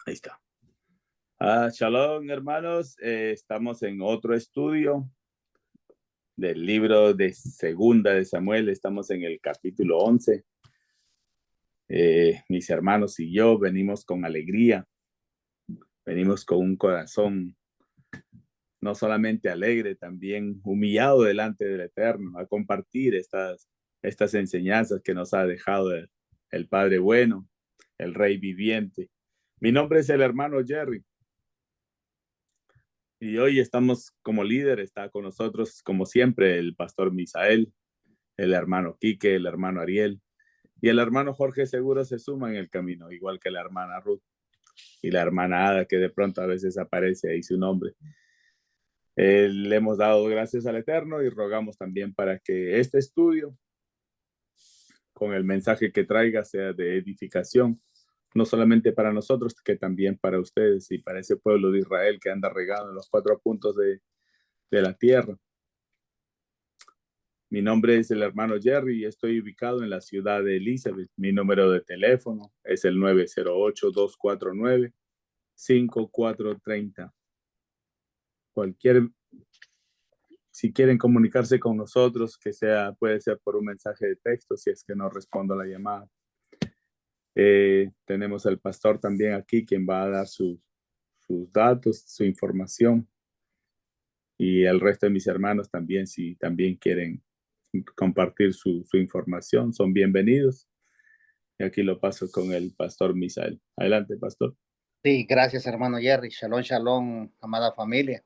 Ahí está. Shalom, hermanos. Estamos en otro estudio del libro de Segunda de Samuel. Estamos en el capítulo 11. Mis hermanos y yo venimos con alegría. Venimos con un corazón no solamente alegre, también humillado delante del Eterno, a compartir estas enseñanzas que nos ha dejado el Padre Bueno, el Rey Viviente. Mi nombre es el hermano Jerry. Y hoy estamos como líder, está con nosotros, como siempre, el pastor Misael, el hermano Quique, el hermano Ariel y el hermano Jorge seguro se suma en el camino, igual que la hermana Ruth y la hermana Ada, que de pronto a veces aparece ahí su nombre. Le hemos dado gracias al Eterno y rogamos también para que este estudio, con el mensaje que traiga, sea de edificación, no solamente para nosotros, que también para ustedes y para ese pueblo de Israel que anda regado en los cuatro puntos de la tierra. Mi nombre es el hermano Jerry y estoy ubicado en la ciudad de Elizabeth. Mi número de teléfono es el 908-249-5430. Si quieren comunicarse con nosotros, puede ser por un mensaje de texto, si es que no respondo a la llamada. Tenemos al pastor también aquí, quien va a dar sus datos, su información. Y el resto de mis hermanos también, si también quieren compartir su información, son bienvenidos. Y aquí lo paso con el pastor Misael. Adelante, pastor. Sí, gracias, hermano Jerry. Shalom, shalom, amada familia.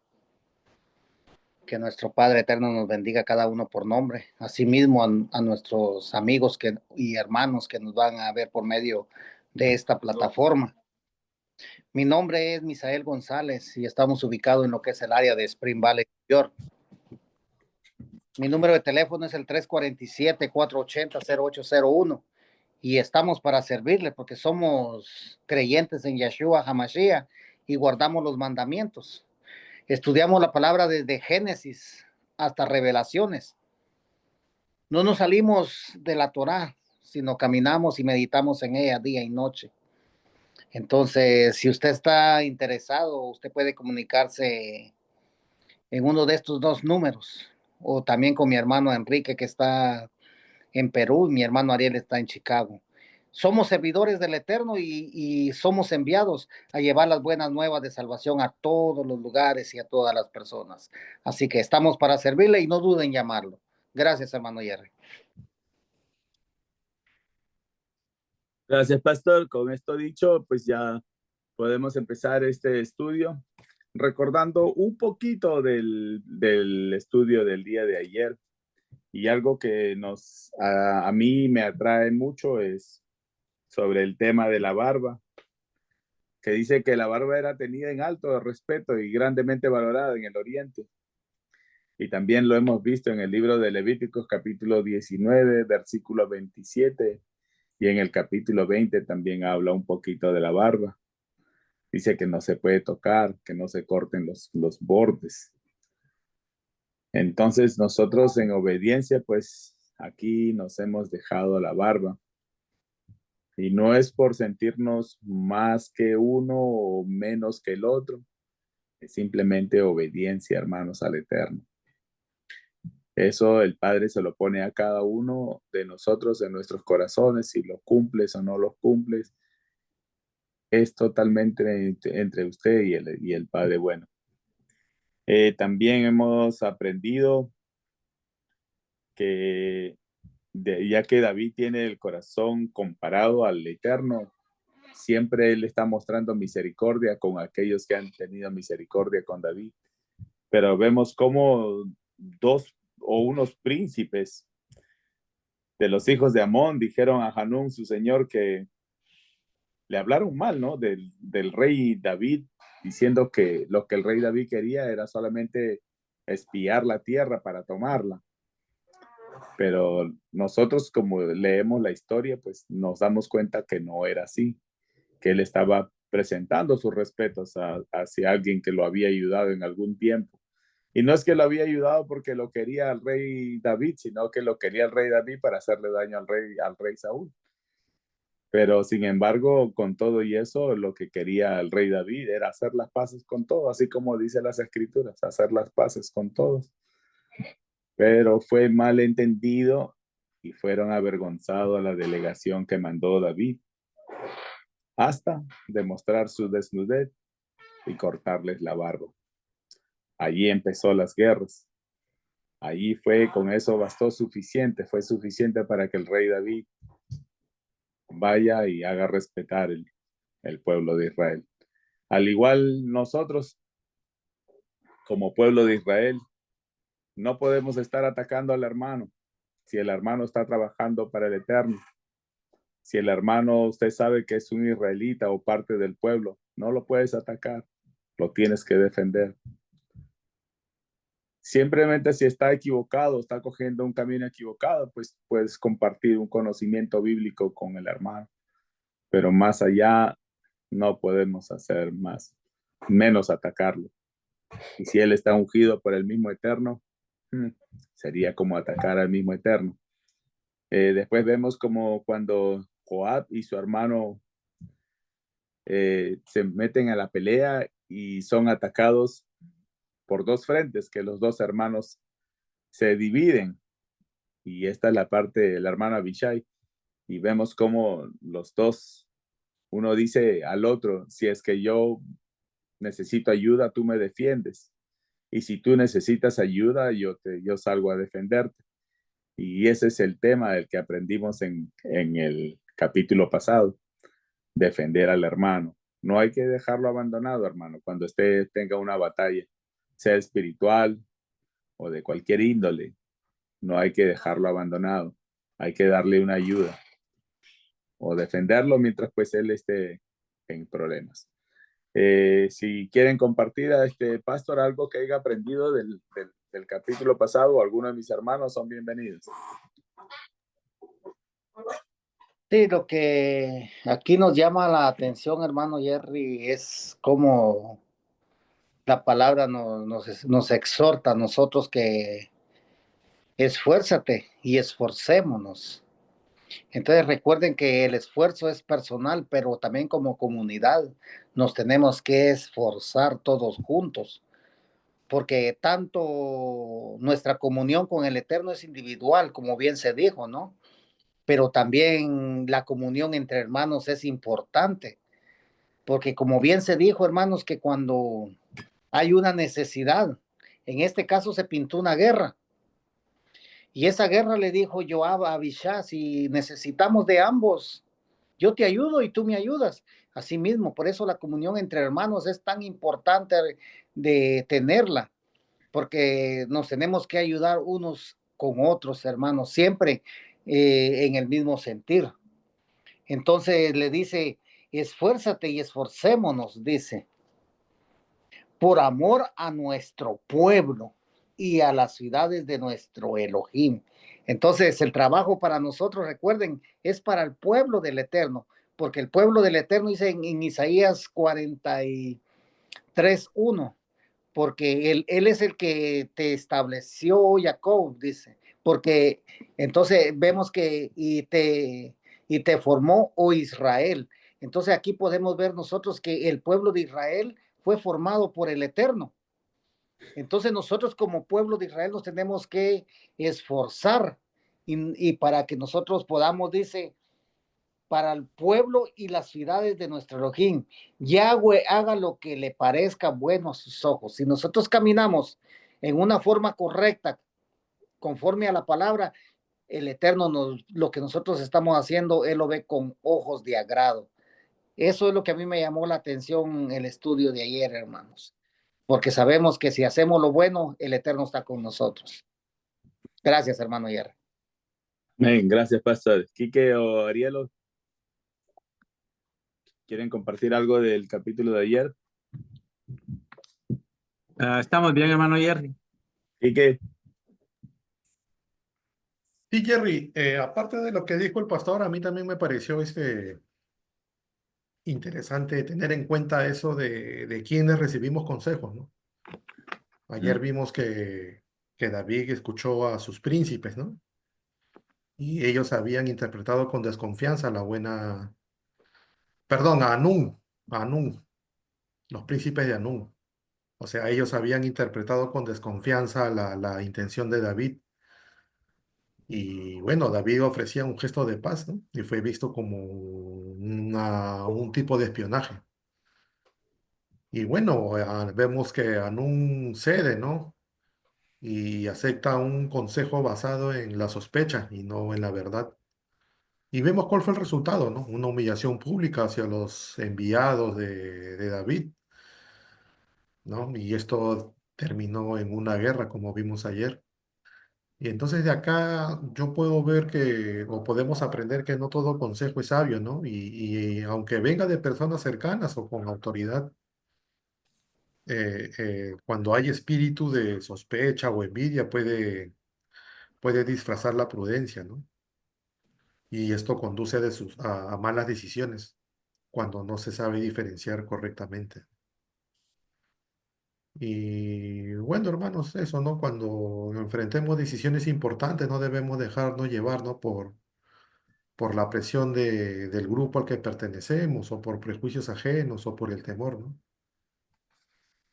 Que nuestro Padre Eterno nos bendiga cada uno por nombre. Asimismo, a nuestros amigos y hermanos que nos van a ver por medio de esta plataforma. Mi nombre es Misael González y estamos ubicados en lo que es el área de Spring Valley, New York. Mi número de teléfono es el 347-480-0801 y estamos para servirle porque somos creyentes en Yeshua HaMashiach y guardamos los mandamientos. Estudiamos la palabra desde Génesis hasta Revelaciones. No nos salimos de la Torá, sino caminamos y meditamos en ella día y noche. Entonces, si usted está interesado, usted puede comunicarse en uno de estos dos números, o también con mi hermano Enrique, que está en Perú, y mi hermano Ariel está en Chicago. Somos servidores del Eterno y somos enviados a llevar las buenas nuevas de salvación a todos los lugares y a todas las personas. Así que estamos para servirle y no duden en llamarlo. Gracias, hermano Jerry. Gracias, pastor. Con esto dicho, pues ya podemos empezar este estudio recordando un poquito del estudio del día de ayer. Y algo que a mí me atrae mucho es sobre el tema de la barba, que dice que la barba era tenida en alto respeto y grandemente valorada en el Oriente. Y también lo hemos visto en el libro de Levíticos capítulo 19, versículo 27, y en el capítulo 20 también habla un poquito de la barba. Dice que no se puede tocar, que no se corten los bordes. Entonces nosotros en obediencia, pues aquí nos hemos dejado la barba. Y no es por sentirnos más que uno o menos que el otro, es simplemente obediencia, hermanos, al Eterno. Eso el Padre se lo pone a cada uno de nosotros en nuestros corazones, si lo cumples o no lo cumples, es totalmente entre usted y el Padre bueno. También hemos aprendido que ya que David tiene el corazón comparado al Eterno, siempre Él está mostrando misericordia con aquellos que han tenido misericordia con David. Pero vemos cómo dos o unos príncipes de los hijos de Amón dijeron a Hanún, su señor, que le hablaron mal, ¿no? Del rey David, diciendo que lo que el rey David quería era solamente espiar la tierra para tomarla. Pero nosotros, como leemos la historia, pues nos damos cuenta que no era así, que él estaba presentando sus respetos hacia alguien que lo había ayudado en algún tiempo. Y no es que lo había ayudado porque lo quería el rey David, sino que lo quería el rey David para hacerle daño al rey Saúl. Pero sin embargo, con todo y eso, lo que quería el rey David era hacer las paces con todos, así como dice las escrituras, hacer las paces con todos. Pero fue mal entendido y fueron avergonzados a la delegación que mandó David hasta demostrar su desnudez y cortarles la barba. Allí empezó las guerras. Allí fue, con eso bastó suficiente, fue suficiente para que el rey David vaya y haga respetar el pueblo de Israel. Al igual nosotros, como pueblo de Israel, no podemos estar atacando al hermano si el hermano está trabajando para el Eterno. Si el hermano, usted sabe que es un israelita o parte del pueblo, no lo puedes atacar, lo tienes que defender. Simplemente si está equivocado, está cogiendo un camino equivocado, pues puedes compartir un conocimiento bíblico con el hermano. Pero más allá no podemos hacer más, menos atacarlo. Y si él está ungido por el mismo Eterno, sería como atacar al mismo Eterno. Después vemos como cuando Joab y su hermano se meten a la pelea y son atacados por dos frentes, que los dos hermanos se dividen. Y esta es la parte del hermano Abishai. Y vemos como los dos, uno dice al otro, si es que yo necesito ayuda, tú me defiendes. Y si tú necesitas ayuda, yo salgo a defenderte. Y ese es el tema del que aprendimos en el capítulo pasado, defender al hermano. No hay que dejarlo abandonado, hermano, cuando usted tenga una batalla, sea espiritual o de cualquier índole. No hay que dejarlo abandonado. Hay que darle una ayuda o defenderlo mientras pues él esté en problemas. Si quieren compartir a este pastor algo que haya aprendido del capítulo pasado o alguno de mis hermanos, son bienvenidos. Sí, lo que aquí nos llama la atención, hermano Jerry, es cómo la palabra nos exhorta a nosotros que esfuérzate y esforcémonos. Entonces recuerden que el esfuerzo es personal, pero también como comunidad nos tenemos que esforzar todos juntos, porque tanto nuestra comunión con el Eterno es individual, como bien se dijo, ¿no? Pero también la comunión entre hermanos es importante, porque como bien se dijo, hermanos, que cuando hay una necesidad, en este caso se pintó una guerra, y esa guerra le dijo Joab a Abishai, si necesitamos de ambos, yo te ayudo y tú me ayudas. Así mismo, por eso la comunión entre hermanos es tan importante de tenerla, porque nos tenemos que ayudar unos con otros, hermanos, siempre en el mismo sentir. Entonces le dice, esfuérzate y esforcémonos, dice, por amor a nuestro pueblo y a las ciudades de nuestro Elohim. Entonces, el trabajo para nosotros, recuerden, es para el pueblo del Eterno, porque el pueblo del Eterno dice en Isaías 43:1, porque él es el que te estableció, Jacob, dice, porque entonces vemos que y te formó, oh Israel. Entonces aquí podemos ver nosotros que el pueblo de Israel fue formado por el Eterno. Entonces nosotros como pueblo de Israel nos tenemos que esforzar y para que nosotros podamos, dice, para el pueblo y las ciudades de nuestro Elohim. Yahweh haga lo que le parezca bueno a sus ojos. Si nosotros caminamos en una forma correcta, conforme a la palabra, el Eterno lo que nosotros estamos haciendo, Él lo ve con ojos de agrado. Eso es lo que a mí me llamó la atención el estudio de ayer, hermanos. Porque sabemos que si hacemos lo bueno, el Eterno está con nosotros. Gracias, hermano Yerra. Bien, gracias, pastor. Quique o Arielo, ¿quieren compartir algo del capítulo de ayer? Estamos bien, hermano Jerry. Quique. Sí, Jerry, aparte de lo que dijo el pastor, a mí también me pareció interesante tener en cuenta eso de quienes recibimos consejos, ¿no? Ayer vimos que David escuchó a sus príncipes, ¿no? y ellos habían interpretado con desconfianza la buena, perdón, a Anún, los príncipes de Anún. O sea, ellos habían interpretado con desconfianza la intención de David. Y bueno, David ofrecía un gesto de paz, ¿no? Y fue visto como un tipo de espionaje. Y bueno, vemos que Anún cede, ¿no? Y acepta un consejo basado en la sospecha y no en la verdad. Y vemos cuál fue el resultado, ¿no? Una humillación pública hacia los enviados de David, ¿no? Y esto terminó en una guerra, como vimos ayer. Y entonces de acá yo puedo ver que, o podemos aprender que no todo consejo es sabio, ¿no? Y aunque venga de personas cercanas o con autoridad, cuando hay espíritu de sospecha o envidia, puede disfrazar la prudencia, ¿no? Y esto conduce a malas decisiones cuando no se sabe diferenciar correctamente. Y bueno, hermanos, eso, ¿no? Cuando enfrentemos decisiones importantes, no debemos dejarnos llevar, ¿no? Por la presión del grupo al que pertenecemos, o por prejuicios ajenos, o por el temor, ¿no?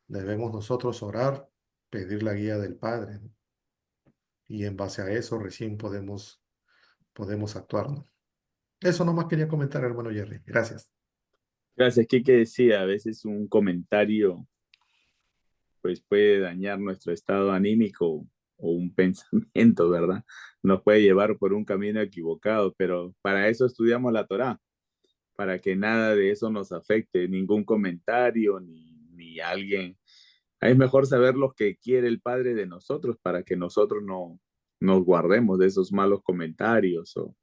Debemos nosotros orar, pedir la guía del Padre, ¿no? Y en base a eso recién podemos actuar, ¿no? Eso nomás quería comentar, hermano Jerry. Gracias. Gracias, Kike decía, a veces un comentario pues puede dañar nuestro estado anímico o un pensamiento, ¿verdad? Nos puede llevar por un camino equivocado, pero para eso estudiamos la Torá, para que nada de eso nos afecte, ningún comentario ni alguien. Es mejor saber lo que quiere el Padre de nosotros para que nosotros no nos guardemos de esos malos comentarios o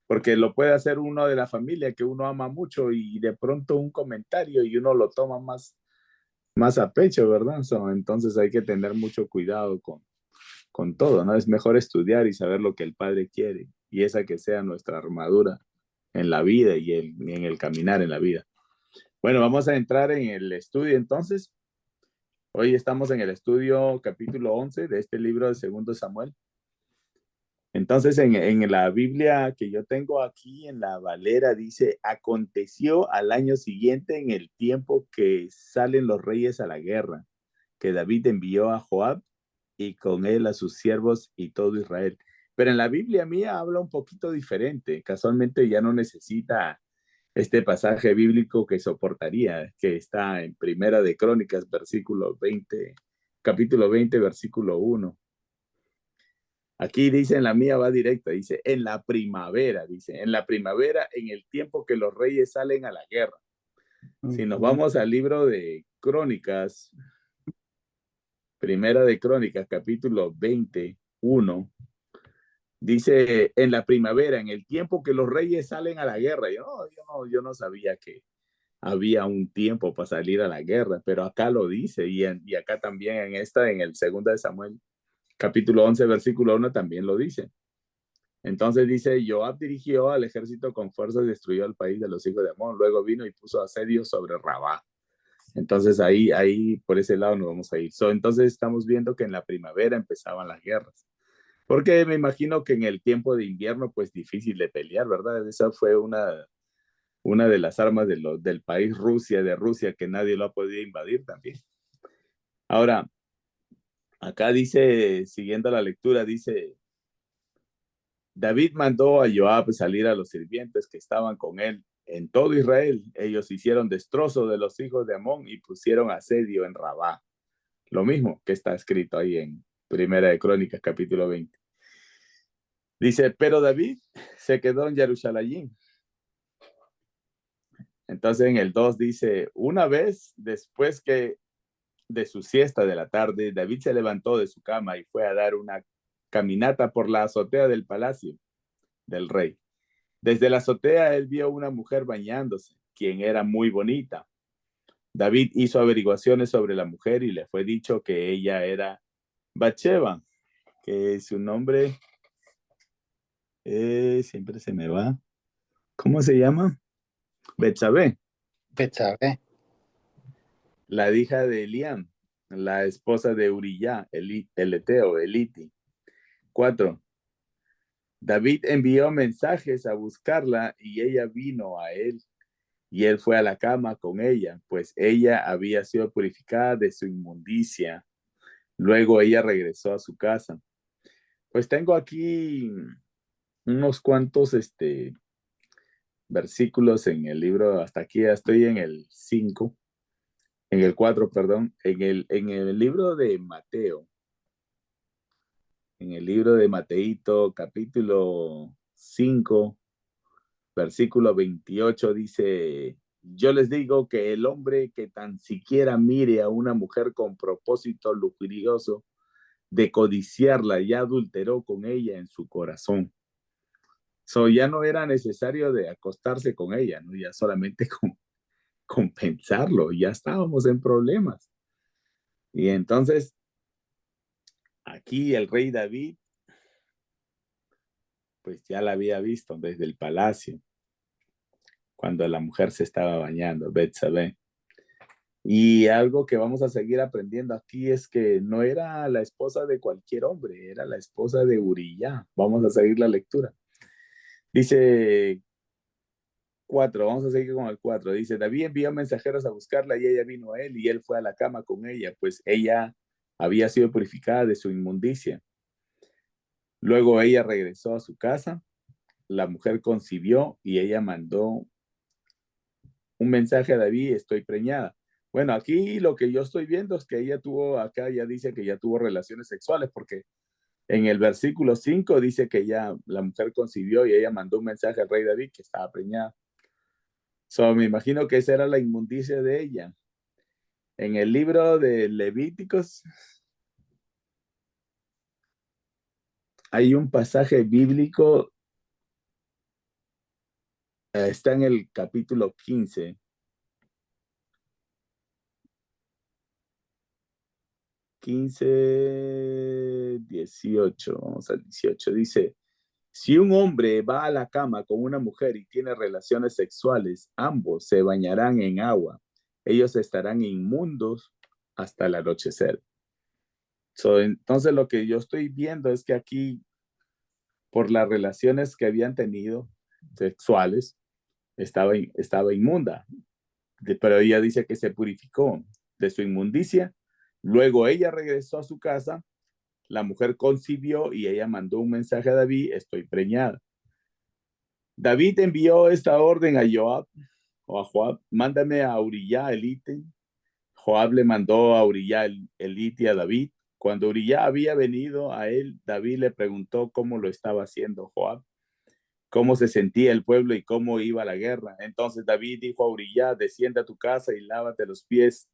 porque lo puede hacer uno de la familia que uno ama mucho y de pronto un comentario y uno lo toma más a pecho, ¿verdad? Entonces hay que tener mucho cuidado con todo, ¿no? Es mejor estudiar y saber lo que el Padre quiere y esa que sea nuestra armadura en la vida y en el caminar en la vida. Bueno, vamos a entrar en el estudio entonces. Hoy estamos en el estudio capítulo 11 de este libro de Segundo Samuel. Entonces, en la Biblia que yo tengo aquí en la Valera dice, aconteció al año siguiente en el tiempo que salen los reyes a la guerra, que David envió a Joab y con él a sus siervos y todo Israel. Pero en la Biblia mía habla un poquito diferente. Casualmente ya no necesita este pasaje bíblico que soportaría, que está en Primera de Crónicas, versículo 20, capítulo 20, versículo 1. Aquí dice, en la mía va directa, dice, en la primavera, en el tiempo que los reyes salen a la guerra. Si nos vamos al libro de Crónicas, Primera de Crónicas, capítulo 21, dice, en la primavera, en el tiempo que los reyes salen a la guerra. Yo no sabía que había un tiempo para salir a la guerra, pero acá lo dice, y acá también en el 2 de Samuel, capítulo 11, versículo 1, también lo dice. Entonces dice, Joab dirigió al ejército con fuerzas y destruyó el país de los hijos de Amón. Luego vino y puso asedio sobre Rabá. Entonces ahí por ese lado nos vamos a ir. Entonces estamos viendo que en la primavera empezaban las guerras. Porque me imagino que en el tiempo de invierno, pues difícil de pelear, ¿verdad? Esa fue una de las armas del país de Rusia, que nadie lo ha podido invadir también. Ahora, acá dice, siguiendo la lectura, dice, David mandó a Joab salir a los sirvientes que estaban con él en todo Israel. Ellos hicieron destrozo de los hijos de Amón y pusieron asedio en Rabá. Lo mismo que está escrito ahí en Primera de Crónicas, capítulo 20. Dice, pero David se quedó en Jerusalén. Entonces en el 2 dice, una vez después que de su siesta de la tarde, David se levantó de su cama y fue a dar una caminata por la azotea del palacio del rey. Desde la azotea él vio una mujer bañándose, quien era muy bonita. David hizo averiguaciones sobre la mujer y le fue dicho que ella era Bathsheba, que su nombre siempre se me va. ¿Cómo se llama? Betsabé, Betsabe. la hija de Eliam, la esposa de Uriyá, el eteo, Eliti. 4. David envió mensajes a buscarla y ella vino a él. Y él fue a la cama con ella, pues ella había sido purificada de su inmundicia. Luego ella regresó a su casa. Pues tengo aquí unos cuantos versículos en el libro, hasta aquí ya estoy en el 5, en el 4, perdón, en el libro de Mateo, en el libro de Mateito, capítulo 5, versículo 28, dice: yo les digo que el hombre que tan siquiera mire a una mujer con propósito lujurioso de codiciarla, ya adulteró con ella en su corazón. Ya no era necesario de acostarse con ella, ¿no? Ya solamente con pensarlo, ya estábamos en problemas. Y entonces, aquí el rey David, pues ya la había visto desde el palacio, cuando la mujer se estaba bañando, Betsabé. Y algo que vamos a seguir aprendiendo aquí es que no era la esposa de cualquier hombre, era la esposa de Uría. Vamos a seguir la lectura. Dice 4, vamos a seguir con el 4. Dice: David envió mensajeros a buscarla y ella vino a él y él fue a la cama con ella, pues ella había sido purificada de su inmundicia. Luego ella regresó a su casa, la mujer concibió y ella mandó un mensaje a David: estoy preñada. Bueno, aquí lo que yo estoy viendo es que ella tuvo, acá ya dice que ya tuvo relaciones sexuales, porque en el versículo 5 dice que ya la mujer concibió y ella mandó un mensaje al rey David que estaba preñada. Me imagino que esa era la inmundicia de ella. En el libro de Levíticos hay un pasaje bíblico, está en el capítulo 15. 15, 18, vamos al 18, dice: si un hombre va a la cama con una mujer y tiene relaciones sexuales, ambos se bañarán en agua. Ellos estarán inmundos hasta el anochecer. Entonces lo que yo estoy viendo es que aquí, por las relaciones que habían tenido sexuales, estaba inmunda. Pero ella dice que se purificó de su inmundicia. Luego ella regresó a su casa, la mujer concibió y ella mandó un mensaje a David: estoy preñada. David envió esta orden a Joab, o a Joab: mándame a Uría elite. Joab le mandó a Uría elite a David. Cuando Uría había venido a él, David le preguntó cómo lo estaba haciendo Joab, cómo se sentía el pueblo y cómo iba la guerra. Entonces David dijo a Uría: desciende a tu casa y lávate los pies.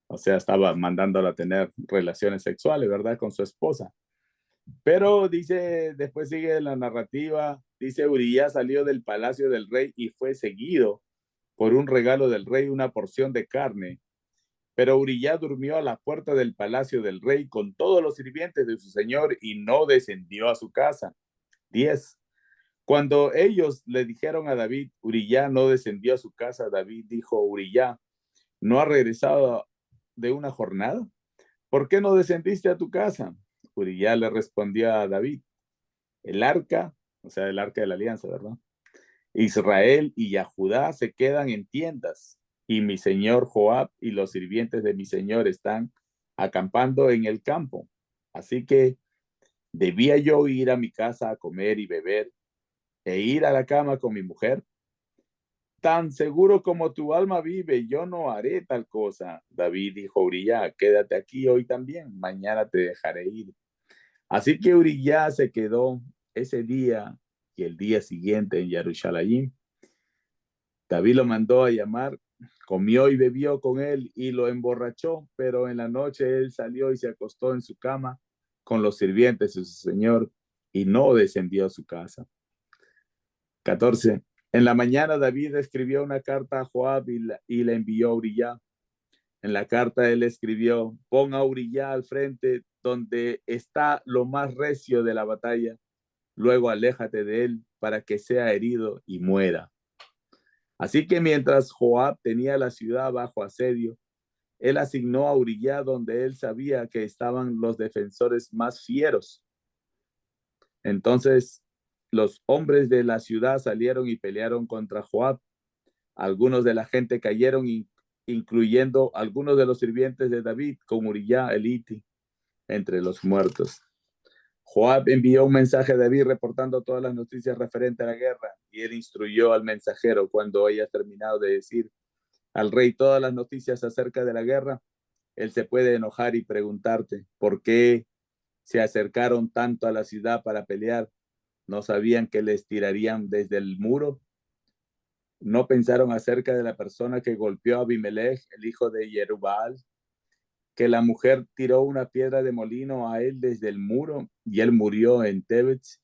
O sea, estaba mandándola a tener relaciones sexuales, ¿verdad? Con su esposa. Pero dice, después sigue la narrativa, dice: Uría salió del palacio del rey y fue seguido por un regalo del rey, una porción de carne. Pero Uría durmió a la puerta del palacio del rey con todos los sirvientes de su señor y no descendió a su casa. 10. Cuando ellos le dijeron a David: Uría no descendió a su casa, David dijo: Uría, ¿no ha regresado de una jornada? ¿Por qué no descendiste a tu casa? Uría le respondió a David: el arca, o sea, el arca de la alianza, ¿verdad? Israel y Yahudá se quedan en tiendas, y mi señor Joab y los sirvientes de mi señor están acampando en el campo. Así que debía yo ir a mi casa a comer y beber e ir a la cama con mi mujer. Tan seguro como tu alma vive, yo no haré tal cosa. David dijo a Uría: quédate aquí hoy también, mañana te dejaré ir. Así que Uría se quedó ese día y el día siguiente en Jerusalén. David lo mandó a llamar, comió y bebió con él y lo emborrachó, pero en la noche él salió y se acostó en su cama con los sirvientes de su señor y no descendió a su casa. 14. En la mañana David escribió una carta a Joab y la envió a Uría. En la carta él escribió: pon a Uría al frente donde está lo más recio de la batalla, luego aléjate de él para que sea herido y muera. Así que mientras Joab tenía la ciudad bajo asedio, él asignó a Uría donde él sabía que estaban los defensores más fieros. Entonces los hombres de la ciudad salieron y pelearon contra Joab. Algunos de la gente cayeron, incluyendo algunos de los sirvientes de David, con Uría el Hiti entre los muertos. Joab envió un mensaje a David reportando todas las noticias referentes a la guerra, y él instruyó al mensajero cuando haya terminado de decir al rey todas las noticias acerca de la guerra. Él se puede enojar y preguntarte, ¿por qué se acercaron tanto a la ciudad para pelear? ¿No sabían que les tirarían desde el muro? ¿No pensaron acerca de la persona que golpeó a Abimelech, el hijo de Jerubbaal, que la mujer tiró una piedra de molino a él desde el muro y él murió en Tebets?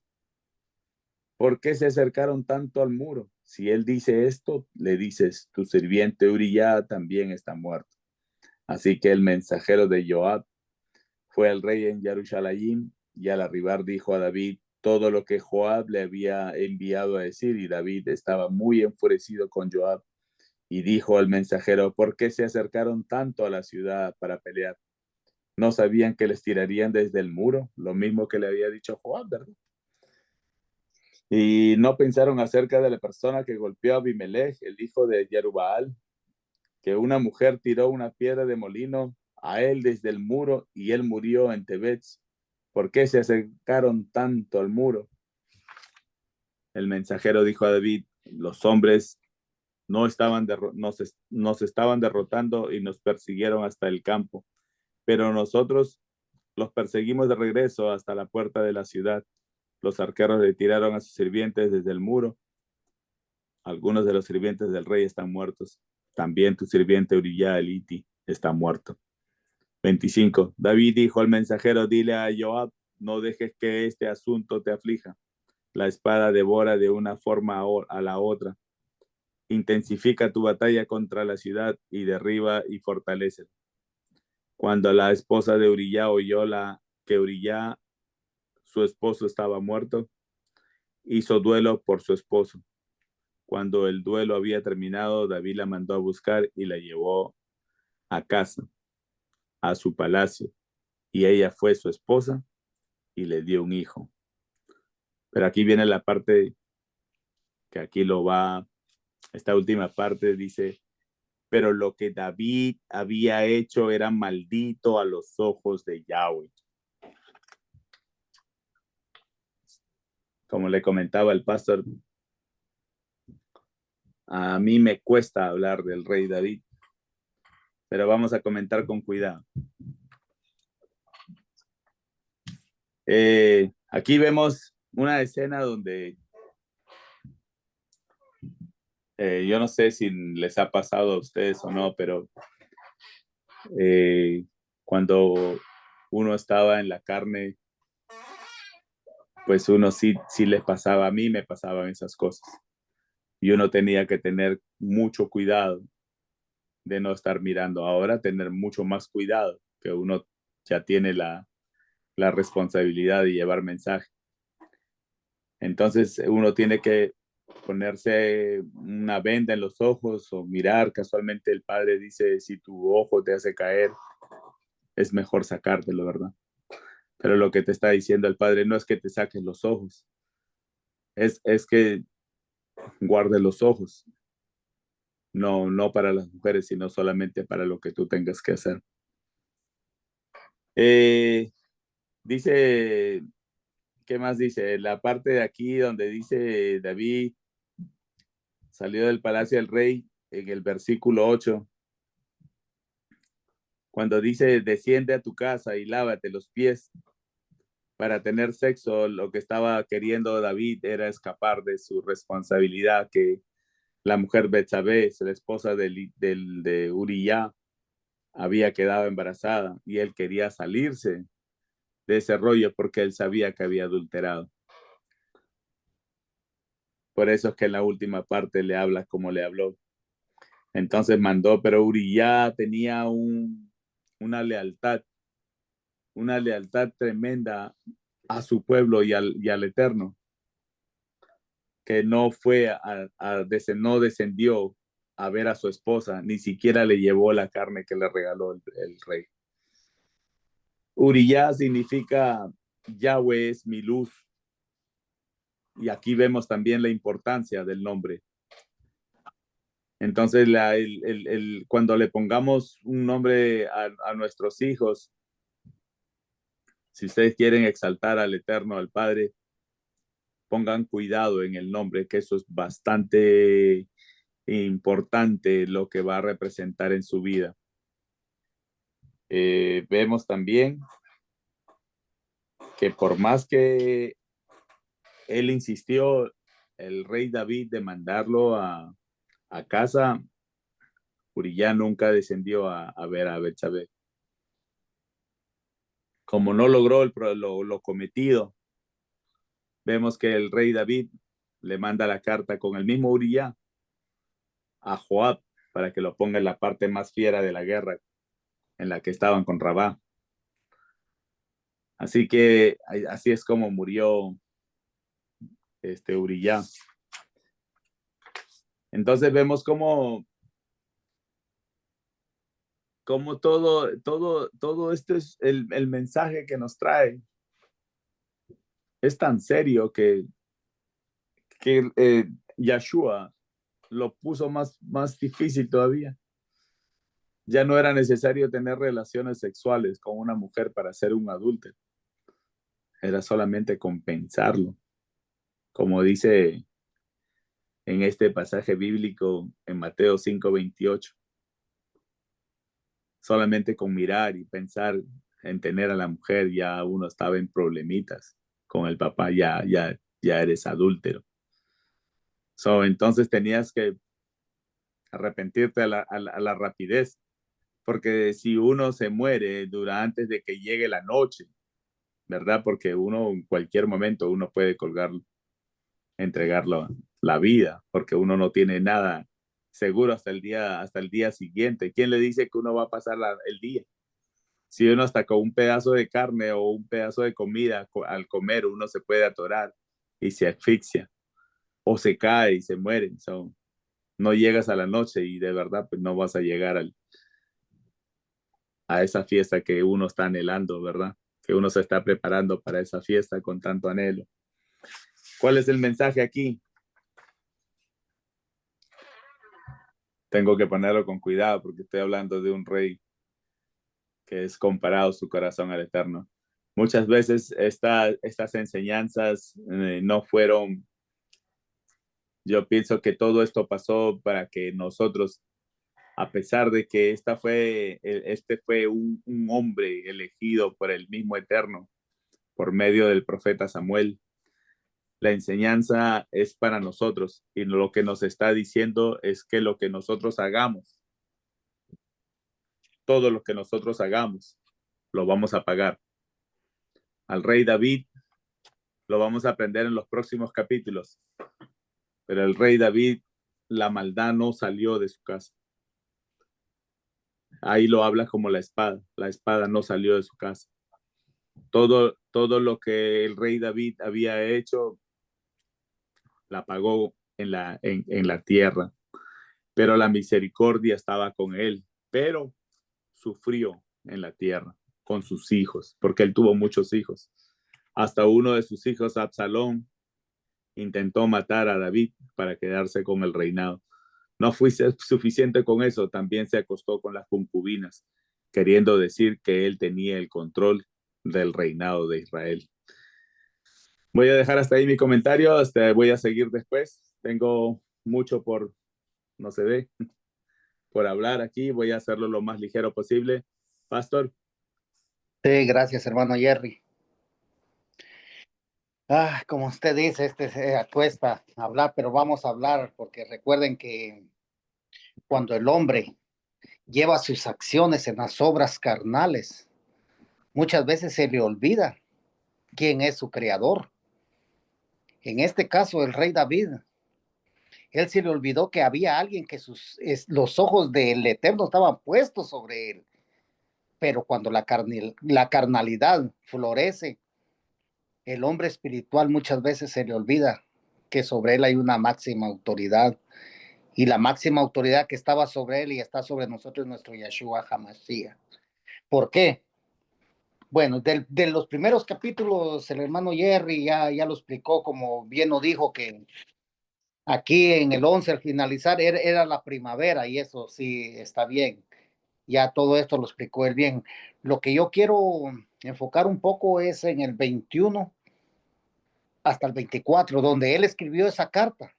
¿Por qué se acercaron tanto al muro? Si él dice esto, le dices, tu sirviente Uría también está muerto. Así que el mensajero de Joab fue al rey en Jerusalén, y al arribar dijo a David todo lo que Joab le había enviado a decir, y David estaba muy enfurecido con Joab, y dijo al mensajero, ¿por qué se acercaron tanto a la ciudad para pelear? ¿No sabían que les tirarían desde el muro? Lo mismo que le había dicho Joab, ¿verdad? Y no pensaron acerca de la persona que golpeó a Abimelech, el hijo de Jerubbaal, que una mujer tiró una piedra de molino a él desde el muro y él murió en Tebets. ¿Por qué se acercaron tanto al muro? El mensajero dijo a David, los hombres nos estaban derrotando y nos persiguieron hasta el campo, pero nosotros los perseguimos de regreso hasta la puerta de la ciudad. Los arqueros le tiraron a sus sirvientes desde el muro. Algunos de los sirvientes del rey están muertos. También tu sirviente Uría el Hiti está muerto. 25. David dijo al mensajero, dile a Joab, no dejes que este asunto te aflija. La espada devora de una forma a la otra. Intensifica tu batalla contra la ciudad y derriba y fortalece. Cuando la esposa de Uría oyó que Uría, su esposo, estaba muerto, hizo duelo por su esposo. Cuando el duelo había terminado, David la mandó a buscar y la llevó a casa, a su palacio, y ella fue su esposa y le dio un hijo. Pero aquí viene la parte que aquí esta última parte dice, pero lo que David había hecho era maldito a los ojos de Yahweh. Como le comentaba el pastor, a mí me cuesta hablar del rey David, pero vamos a comentar con cuidado. Aquí vemos una escena donde yo no sé si les ha pasado a ustedes o no, pero cuando uno estaba en la carne, pues uno sí les pasaba, a mí me pasaban esas cosas. Y uno tenía que tener mucho cuidado de no estar mirando. Ahora tener mucho más cuidado, que uno ya tiene la responsabilidad de llevar mensaje. Entonces uno tiene que ponerse una venda en los ojos o mirar. Casualmente el padre dice, si tu ojo te hace caer, es mejor sacártelo, ¿verdad? Pero lo que te está diciendo el padre no es que te saques los ojos, es que guardes los ojos. No para las mujeres, sino solamente para lo que tú tengas que hacer. Dice, ¿qué más dice? La parte de aquí donde dice David salió del palacio del rey, en el versículo 8, cuando dice, desciende a tu casa y lávate los pies para tener sexo, lo que estaba queriendo David era escapar de su responsabilidad, que la mujer Betsabé, la esposa de Uría, había quedado embarazada y él quería salirse de ese rollo porque él sabía que había adulterado. Por eso es que en la última parte le habla como le habló. Entonces mandó, pero Uría tenía una lealtad tremenda a su pueblo y al Eterno, que no no descendió a ver a su esposa, ni siquiera le llevó la carne que le regaló el rey. Uría significa Yahweh es mi luz. Y aquí vemos también la importancia del nombre. Entonces, cuando le pongamos un nombre a nuestros hijos, si ustedes quieren exaltar al Eterno, al Padre, pongan cuidado en el nombre, que eso es bastante importante lo que va a representar en su vida. Vemos también que por más que él insistió, el rey David, de mandarlo a casa, Uría nunca descendió a ver a Betsabé. Como no logró lo cometido, vemos que el rey David le manda la carta con el mismo Uría a Joab para que lo ponga en la parte más fiera de la guerra en la que estaban con Rabá. Así que así es como murió Uría. Entonces vemos cómo todo esto es el mensaje que nos trae. Es tan serio que Yeshua lo puso más difícil todavía. Ya no era necesario tener relaciones sexuales con una mujer para ser un adúltero. Era solamente compensarlo. Como dice en este pasaje bíblico en Mateo 5:28. Solamente con mirar y pensar en tener a la mujer, ya uno estaba en problemitas con el papá, ya eres adúltero. Entonces tenías que arrepentirte a la rapidez, porque si uno se muere antes de que llegue la noche, ¿verdad? Porque uno en cualquier momento uno puede colgarlo, entregarlo la vida, porque uno no tiene nada seguro hasta el día siguiente. ¿Quién le dice que uno va a pasar el día? Si uno hasta con un pedazo de carne o un pedazo de comida al comer, uno se puede atorar y se asfixia o se cae y se muere. No llegas a la noche y de verdad pues no vas a llegar a esa fiesta que uno está anhelando, ¿verdad? Que uno se está preparando para esa fiesta con tanto anhelo. ¿Cuál es el mensaje aquí? Tengo que ponerlo con cuidado porque estoy hablando de un rey que es comparado su corazón al Eterno. Muchas veces estas enseñanzas no fueron. Yo pienso que todo esto pasó para que nosotros, a pesar de que este fue un hombre elegido por el mismo Eterno, por medio del profeta Samuel, la enseñanza es para nosotros y lo que nos está diciendo es que lo que nosotros hagamos, todo lo que nosotros hagamos, lo vamos a pagar. Al rey David lo vamos a aprender en los próximos capítulos, pero el rey David, la maldad no salió de su casa. Ahí lo habla como la espada no salió de su casa. Todo lo que el rey David había hecho, la pagó en la tierra, pero la misericordia estaba con él, pero sufrió en la tierra con sus hijos, porque él tuvo muchos hijos. Hasta uno de sus hijos, Absalón, intentó matar a David para quedarse con el reinado. No fue suficiente con eso, también se acostó con las concubinas, queriendo decir que él tenía el control del reinado de Israel. Voy a dejar hasta ahí mi comentario, voy a seguir después. Tengo mucho no se ve, por hablar aquí, voy a hacerlo lo más ligero posible. Pastor. Sí, gracias, hermano Jerry. Como usted dice, se acuesta a hablar, pero vamos a hablar, porque recuerden que cuando el hombre lleva sus acciones en las obras carnales, muchas veces se le olvida quién es su creador. En este caso, el rey David, él se le olvidó que había alguien que los ojos del Eterno estaban puestos sobre él. Pero cuando la carnalidad florece, el hombre espiritual muchas veces se le olvida que sobre él hay una máxima autoridad. Y la máxima autoridad que estaba sobre él y está sobre nosotros es nuestro Yeshua HaMashiach. ¿Por qué? Bueno, de los primeros capítulos, el hermano Jerry ya lo explicó, como bien nos dijo, que aquí en el 11 al finalizar era la primavera, y eso sí está bien. Ya todo esto lo explicó él bien. Lo que yo quiero enfocar un poco es en el 21 hasta el 24, donde él escribió esa carta.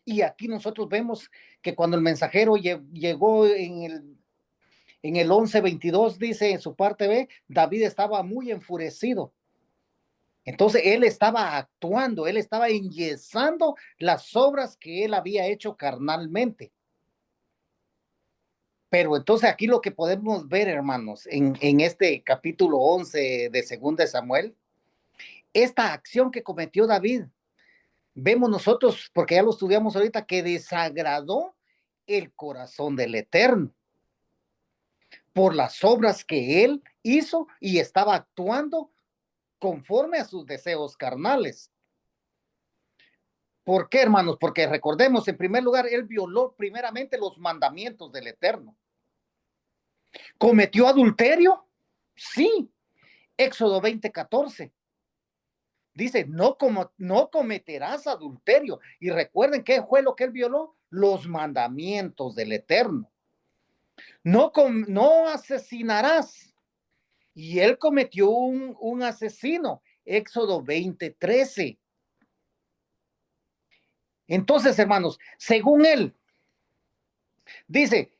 Y aquí nosotros vemos que cuando el mensajero llegó en el 11:22, dice en su parte B, David estaba muy enfurecido. Entonces él estaba actuando, él estaba enyesando las obras que él había hecho carnalmente. Pero entonces aquí lo que podemos ver, hermanos, en este capítulo 11 de 2 de Samuel, esta acción que cometió David, vemos nosotros, porque ya lo estudiamos ahorita, que desagradó el corazón del Eterno por las obras que él hizo y estaba actuando conforme a sus deseos carnales. ¿Por qué, hermanos? Porque recordemos, en primer lugar, él violó primeramente los mandamientos del Eterno. ¿Cometió adulterio? Sí. Éxodo 20:14. Dice, no cometerás adulterio. Y recuerden qué fue lo que él violó, los mandamientos del Eterno. No asesinarás. Y él cometió un asesino. Éxodo 20:13. Entonces, hermanos, según él, dice,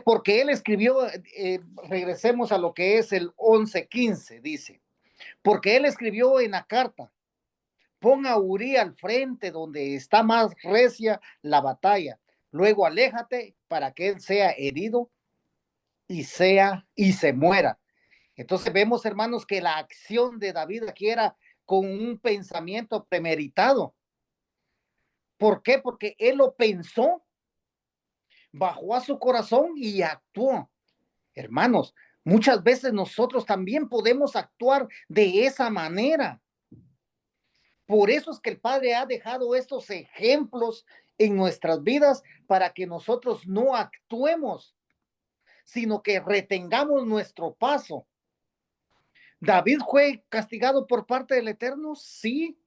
porque él escribió, regresemos a lo que es el 11:15, dice, porque él escribió en la carta, pon a Urí al frente donde está más recia la batalla, luego aléjate para que él sea herido y se muera. Entonces vemos, hermanos, que la acción de David aquí era con un pensamiento premeditado. ¿Por qué? Porque él lo pensó, bajó a su corazón y actuó. Hermanos, muchas veces nosotros también podemos actuar de esa manera. Por eso es que el Padre ha dejado estos ejemplos en nuestras vidas para que nosotros no actuemos, sino que retengamos nuestro paso. ¿David fue castigado por parte del Eterno? Sí,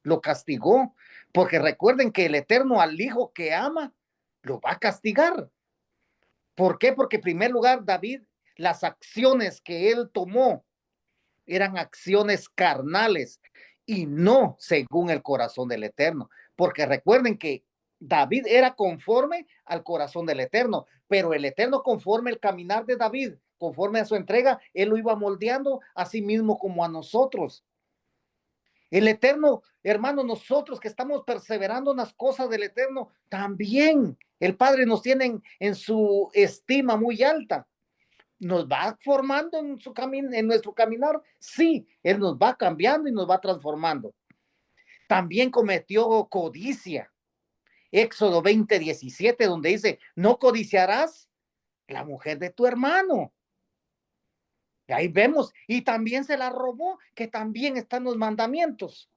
lo castigó, porque recuerden que el Eterno al hijo que ama lo va a castigar. ¿Por qué? Porque en primer lugar, David, las acciones que él tomó eran acciones carnales y no según el corazón del Eterno. Porque recuerden que David era conforme al corazón del Eterno, pero el Eterno, conforme el caminar de David, conforme a su entrega, él lo iba moldeando a sí mismo como a nosotros. El Eterno, hermano, nosotros que estamos perseverando en las cosas del Eterno, también el Padre nos tiene en su estima muy alta. ¿Nos va formando en nuestro caminar? Sí, Él nos va cambiando y nos va transformando. También cometió codicia. Éxodo 20:17, donde dice, no codiciarás la mujer de tu hermano. Y ahí vemos, y también se la robó, que también están los mandamientos.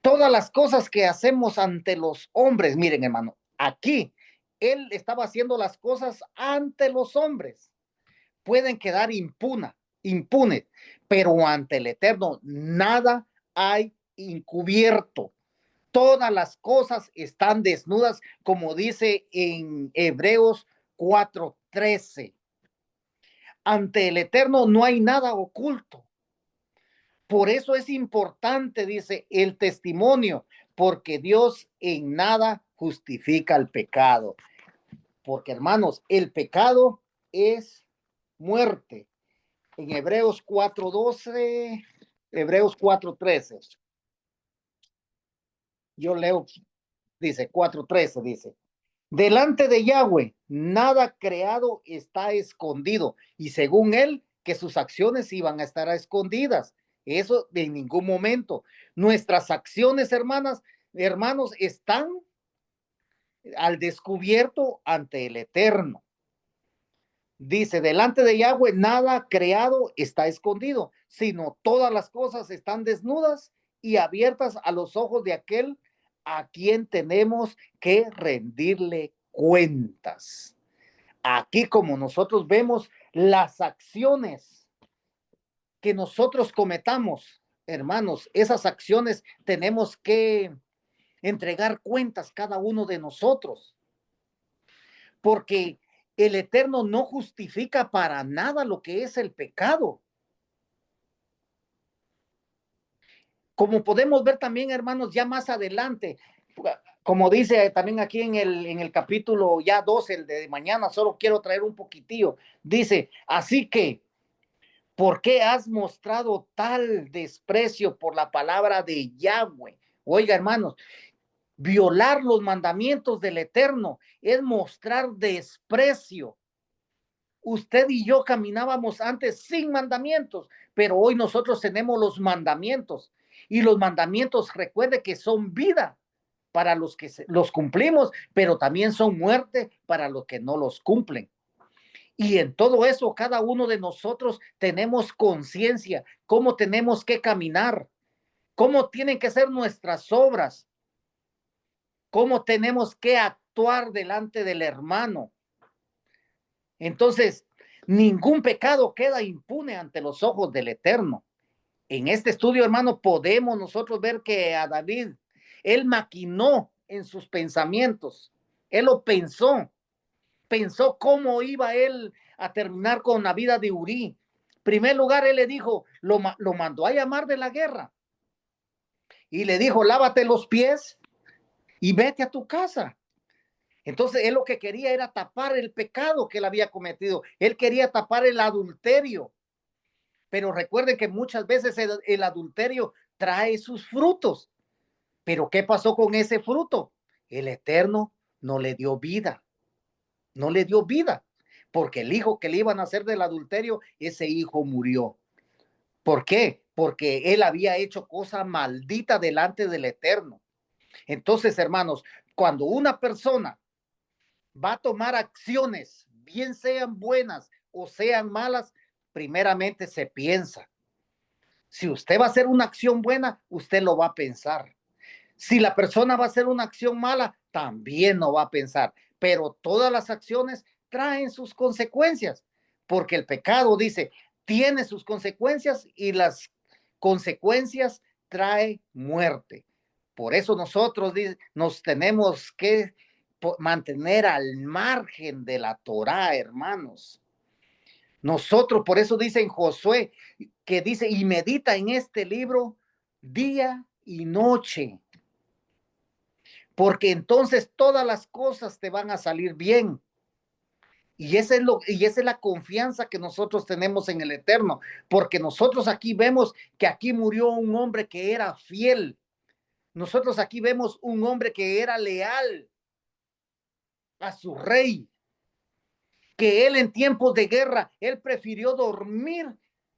Todas las cosas que hacemos ante los hombres, miren, hermano, aquí él estaba haciendo las cosas ante los hombres. Pueden quedar impunes, pero ante el Eterno nada hay encubierto. Todas las cosas están desnudas, como dice en Hebreos 4:13. Ante el Eterno no hay nada oculto. Por eso es importante, dice, el testimonio, porque Dios en nada justifica el pecado. Porque, hermanos, el pecado es muerte. En Hebreos 4:12, Hebreos 4:13. Yo leo, dice 4:13, dice, delante de Yahweh nada creado está escondido, y según él, que sus acciones iban a estar escondidas. Eso de ningún momento. Nuestras acciones, hermanos, están al descubierto ante el Eterno. Dice, delante de Yahweh nada creado está escondido, sino todas las cosas están desnudas y abiertas a los ojos de aquel a quien tenemos que rendirle cuentas. Aquí, como nosotros vemos, las acciones que nosotros cometamos, hermanos, esas acciones tenemos que entregar cuentas cada uno de nosotros, porque el Eterno no justifica para nada lo que es el pecado. Como podemos ver también, hermanos, ya más adelante, como dice también aquí en el capítulo ya 12, el de mañana, solo quiero traer un poquitillo, dice, así que, ¿por qué has mostrado tal desprecio por la palabra de Yahweh? Oiga, hermanos, violar los mandamientos del Eterno es mostrar desprecio. Usted y yo caminábamos antes sin mandamientos, pero hoy nosotros tenemos los mandamientos. Y los mandamientos, recuerde que son vida para los que los cumplimos, pero también son muerte para los que no los cumplen. Y en todo eso, cada uno de nosotros tenemos conciencia, cómo tenemos que caminar, cómo tienen que ser nuestras obras, cómo tenemos que actuar delante del hermano. Entonces, ningún pecado queda impune ante los ojos del Eterno. En este estudio, hermano, podemos nosotros ver que a David, él maquinó en sus pensamientos, él lo pensó cómo iba él a terminar con la vida de Urí. En primer lugar, él le dijo, lo mandó a llamar de la guerra y le dijo, lávate los pies y vete a tu casa. Entonces, él lo que quería era tapar el pecado que él había cometido. Él quería tapar el adulterio. Pero recuerden que muchas veces el adulterio trae sus frutos. Pero ¿qué pasó con ese fruto? El Eterno no le dio vida. No le dio vida. Porque el hijo que le iban a hacer del adulterio, ese hijo murió. ¿Por qué? Porque él había hecho cosa maldita delante del Eterno. Entonces, hermanos, cuando una persona va a tomar acciones, bien sean buenas o sean malas, primeramente se piensa. Si usted va a hacer una acción buena, usted lo va a pensar. Si la persona va a hacer una acción mala, también lo va a pensar. Pero todas las acciones traen sus consecuencias, porque el pecado, dice, tiene sus consecuencias y las consecuencias trae muerte. Por eso nosotros nos tenemos que mantener al margen de la Torá, hermanos. Nosotros, por eso dice en Josué, que dice, y medita en este libro día y noche, porque entonces todas las cosas te van a salir bien. Y esa es la confianza que nosotros tenemos en el Eterno, porque nosotros aquí vemos que aquí murió un hombre que era fiel. Nosotros aquí vemos un hombre que era leal a su rey, que él en tiempos de guerra, él prefirió dormir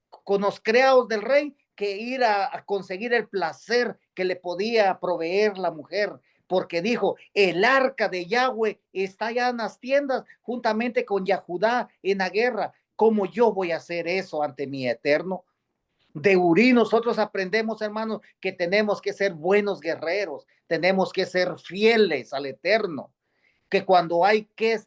con los criados del rey que ir a conseguir el placer que le podía proveer la mujer, porque dijo, el arca de Yahweh está ya en las tiendas juntamente con Yahudá en la guerra. ¿Cómo yo voy a hacer eso ante mi Eterno? De Urí nosotros aprendemos, hermanos, que tenemos que ser buenos guerreros, tenemos que ser fieles al Eterno, que cuando hay que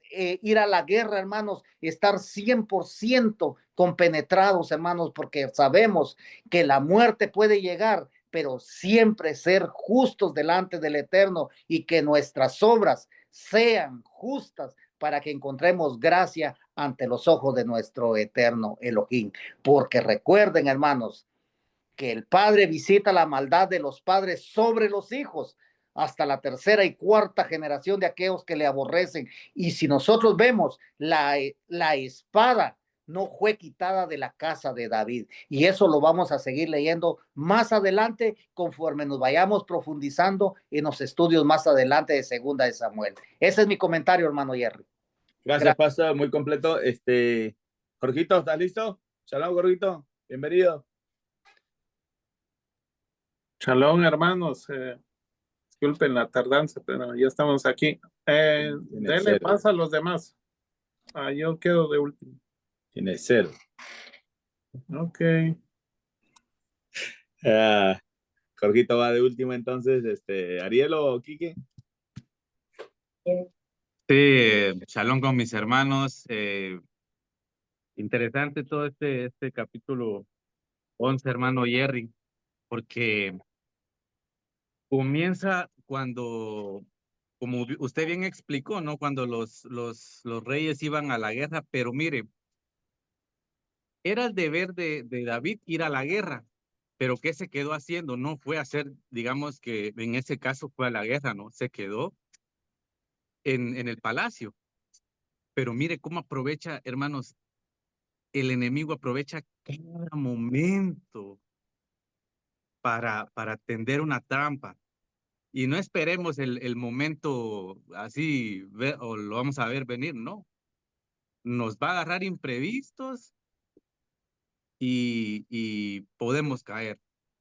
ir a la guerra, hermanos, estar 100% compenetrados, hermanos, porque sabemos que la muerte puede llegar, pero siempre ser justos delante del Eterno y que nuestras obras sean justas para que encontremos gracia ante los ojos de nuestro eterno Elohim. Porque recuerden, hermanos, que el padre visita la maldad de los padres sobre los hijos hasta la tercera y cuarta generación de aquellos que le aborrecen. Y si nosotros vemos, la espada no fue quitada de la casa de David. Y eso lo vamos a seguir leyendo más adelante conforme nos vayamos profundizando en los estudios más adelante de Segunda de Samuel. Ese es mi comentario, hermano Jerry. Gracias, Pastor, muy completo. Jorgito, ¿estás listo? Shalom, Jorgito, bienvenido. Shalom, hermanos. Disculpen la tardanza, pero ya estamos aquí. Denle paso a los demás. Yo quedo de último. Tiene 0. Ok. Jorgito va de último, entonces, Ariel o Quique. Sí, shalom con mis hermanos. Interesante todo este capítulo 11, hermano Jerry, porque comienza cuando, como usted bien explicó, ¿no? Cuando los reyes iban a la guerra, pero mire, era el deber de David ir a la guerra, pero ¿qué se quedó haciendo? No fue a hacer, digamos que en ese caso fue a la guerra, ¿no? Se quedó en el palacio. Pero mire cómo aprovecha, hermanos, el enemigo aprovecha cada momento para tender una trampa. Y no esperemos el momento así, o lo vamos a ver venir, no. Nos va a agarrar imprevistos y podemos caer.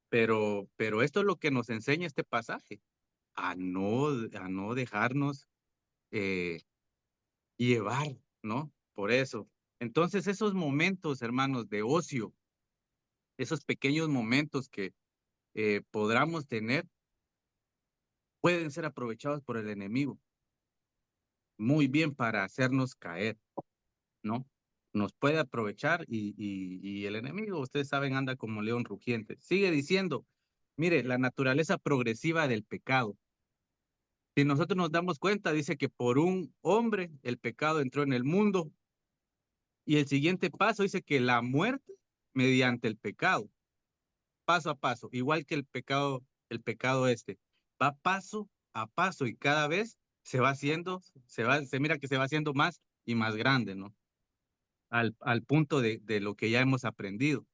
Pero esto es lo que nos enseña este pasaje, a no dejarnos eh, llevar, ¿no? Por eso. Entonces, esos momentos, hermanos, de ocio, esos pequeños momentos que podamos tener, pueden ser aprovechados por el enemigo muy bien para hacernos caer, ¿no? Nos puede aprovechar y el enemigo, ustedes saben, anda como león rugiente. Sigue diciendo, mire, la naturaleza progresiva del pecado. Si nosotros nos damos cuenta, dice que por un hombre el pecado entró en el mundo y el siguiente paso dice que la muerte mediante el pecado, paso a paso, igual que el pecado este, va paso a paso y cada vez se va haciendo, se mira que se va haciendo más y más grande, ¿no? Al punto de lo que ya hemos aprendido.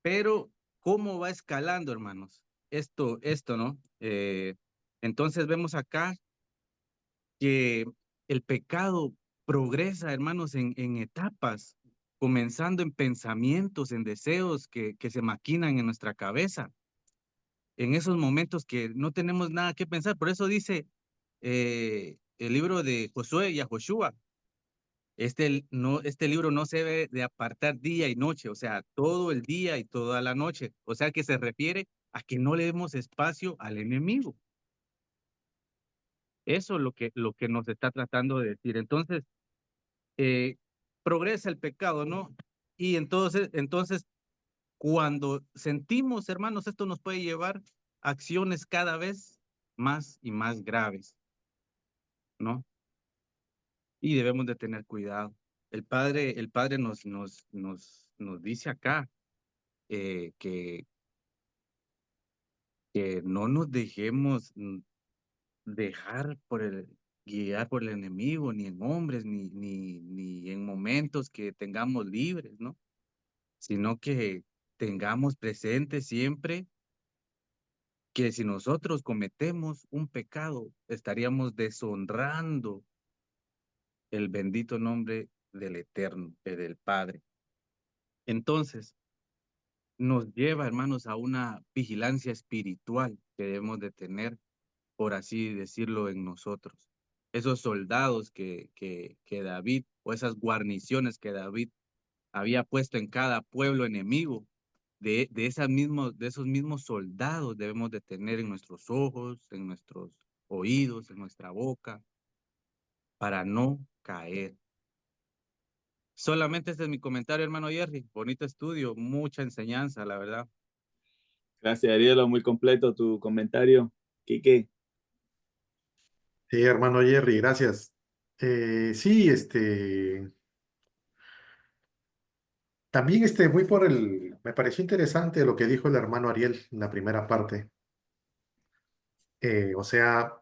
Pero, ¿cómo va escalando, hermanos? Esto, ¿no? Entonces vemos acá que el pecado progresa, hermanos, en etapas, comenzando en pensamientos, en deseos que se maquinan en nuestra cabeza, en esos momentos que no tenemos nada que pensar. Por eso dice el libro de Josué y a Joshua, este libro no se debe de apartar día y noche, o sea, todo el día y toda la noche. O sea, que se refiere a que no le demos espacio al enemigo. Eso es lo que nos está tratando de decir. Entonces, eh, progresa el pecado, ¿no? Y entonces, cuando sentimos, hermanos, esto nos puede llevar a acciones cada vez más y más graves, ¿no? Y debemos de tener cuidado. El Padre nos dice acá que no nos dejemos dejar guiar por el enemigo, ni en hombres, ni en momentos que tengamos libres, ¿no? Sino que tengamos presente siempre que si nosotros cometemos un pecado, estaríamos deshonrando el bendito nombre del Eterno, del Padre. Entonces, nos lleva, hermanos, a una vigilancia espiritual que debemos de tener, por así decirlo, en nosotros. Esos soldados que David, o esas guarniciones que David había puesto en cada pueblo enemigo, de esos mismos soldados debemos de tener en nuestros ojos, en nuestros oídos, en nuestra boca, para no caer. Solamente este es mi comentario, hermano Jerry. Bonito estudio, mucha enseñanza, la verdad. Gracias, Arielo. Muy completo tu comentario. Quique. Sí, hermano Jerry, gracias. Sí, también me pareció interesante lo que dijo el hermano Ariel en la primera parte. O sea,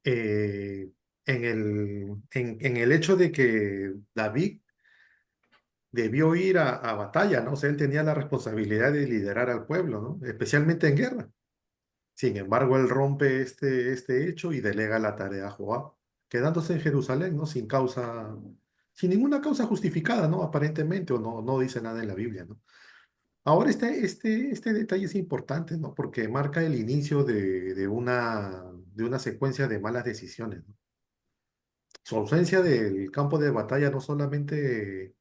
eh, en el hecho de que David debió ir a batalla, ¿no? O sea, él tenía la responsabilidad de liderar al pueblo, ¿no? Especialmente en guerra. Sin embargo, él rompe este hecho y delega la tarea a Joab, quedándose en Jerusalén, ¿no? Sin ninguna causa justificada, ¿no? Aparentemente, o no dice nada en la Biblia, ¿no? Ahora este detalle es importante, ¿no? Porque marca el inicio de una secuencia de malas decisiones, ¿no? Su ausencia del campo de batalla no solamente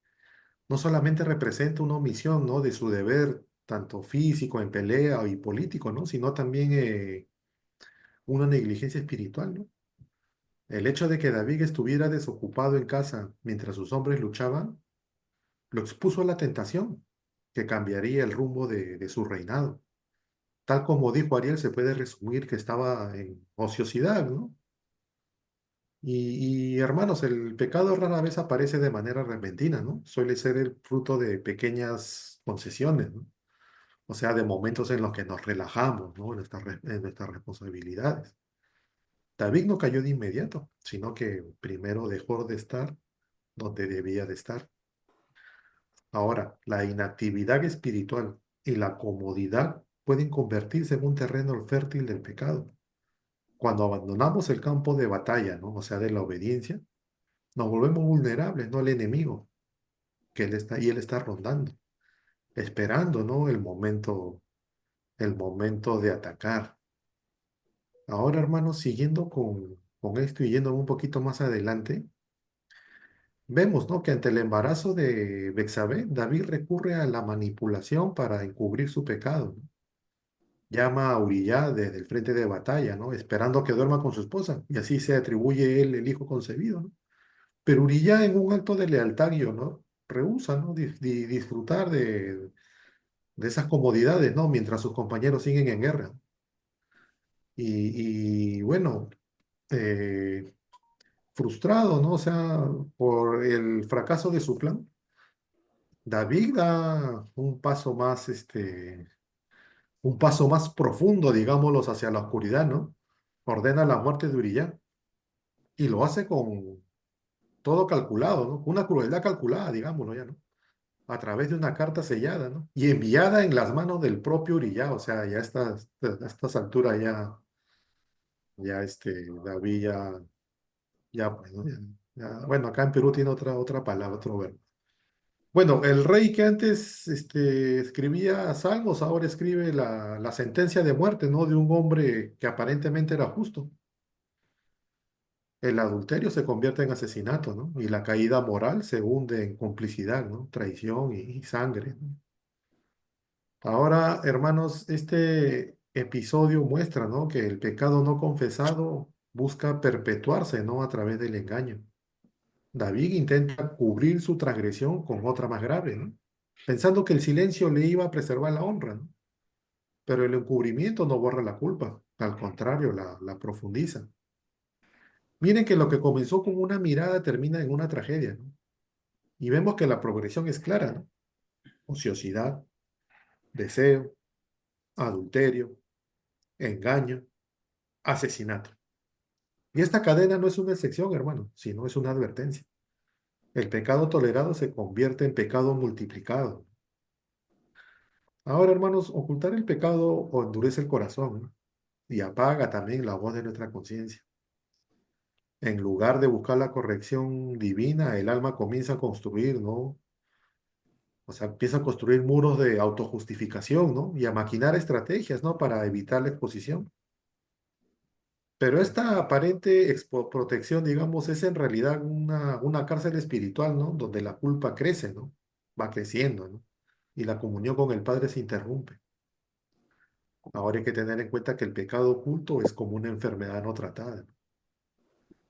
representa una omisión, ¿no? De su deber, tanto físico, en pelea y político, ¿no? Sino también una negligencia espiritual, ¿no? El hecho de que David estuviera desocupado en casa mientras sus hombres luchaban lo expuso a la tentación que cambiaría el rumbo de su reinado. Tal como dijo Ariel, se puede resumir que estaba en ociosidad, ¿no? Hermanos, el pecado rara vez aparece de manera repentina, ¿no? Suele ser el fruto de pequeñas concesiones, ¿no? O sea, de momentos en los que nos relajamos, ¿no? En nuestras responsabilidades. David no cayó de inmediato, sino que primero dejó de estar donde debía de estar. Ahora, la inactividad espiritual y la comodidad pueden convertirse en un terreno fértil del pecado. Cuando abandonamos el campo de batalla, ¿no? O sea, de la obediencia, nos volvemos vulnerables, ¿no? Al enemigo, y él está rondando, esperando, ¿no? El momento de atacar. Ahora, hermanos, siguiendo con esto y yendo un poquito más adelante, vemos, ¿no? Que ante el embarazo de Bexabé, David recurre a la manipulación para encubrir su pecado, ¿no? Llama a Uría desde el frente de batalla, ¿no? Esperando que duerma con su esposa, y así se atribuye él el hijo concebido, ¿no? Pero Uría, en un acto de lealtad y honor, rehúsa, ¿no? Disfrutar de esas comodidades, ¿no? Mientras sus compañeros siguen en guerra. Bueno, eh, frustrado, ¿no? O sea, por el fracaso de su plan, David da un paso más profundo, digámoslo, hacia la oscuridad, ¿no? Ordena la muerte de Uría y lo hace con todo calculado, ¿no? Una crueldad calculada, digámoslo ya, ¿no? A través de una carta sellada, ¿no? Y enviada en las manos del propio Uría, o sea, ya a estas alturas David ya, pues, ¿no? Bueno, acá en Perú tiene otra palabra, otro verbo. Bueno, el rey que antes escribía salmos, ahora escribe la sentencia de muerte, ¿no? De un hombre que aparentemente era justo. El adulterio se convierte en asesinato, ¿no? Y la caída moral se hunde en complicidad, ¿no? Traición y sangre, ¿no? Ahora, hermanos, este episodio muestra, ¿no? Que el pecado no confesado busca perpetuarse, ¿no? A través del engaño. David intenta cubrir su transgresión con otra más grave, ¿no? Pensando que el silencio le iba a preservar la honra, ¿no? Pero el encubrimiento no borra la culpa, al contrario, la profundiza. Miren que lo que comenzó con una mirada termina en una tragedia, ¿no? Y vemos que la progresión es clara, ¿no? Ociosidad, deseo, adulterio, engaño, asesinato. Y esta cadena no es una excepción, hermano, sino es una advertencia. El pecado tolerado se convierte en pecado multiplicado. Ahora, hermanos, ocultar el pecado o endurece el corazón, ¿no? Y apaga también la voz de nuestra conciencia. En lugar de buscar la corrección divina, el alma comienza a construir, ¿no? O sea, empieza a construir muros de autojustificación, ¿no? Y a maquinar estrategias, ¿no? Para evitar la exposición. Pero esta aparente protección, digamos, es en realidad una cárcel espiritual, ¿no? Donde la culpa crece, ¿no? Va creciendo, ¿no? Y la comunión con el Padre se interrumpe. Ahora hay que tener en cuenta que el pecado oculto es como una enfermedad no tratada, ¿no?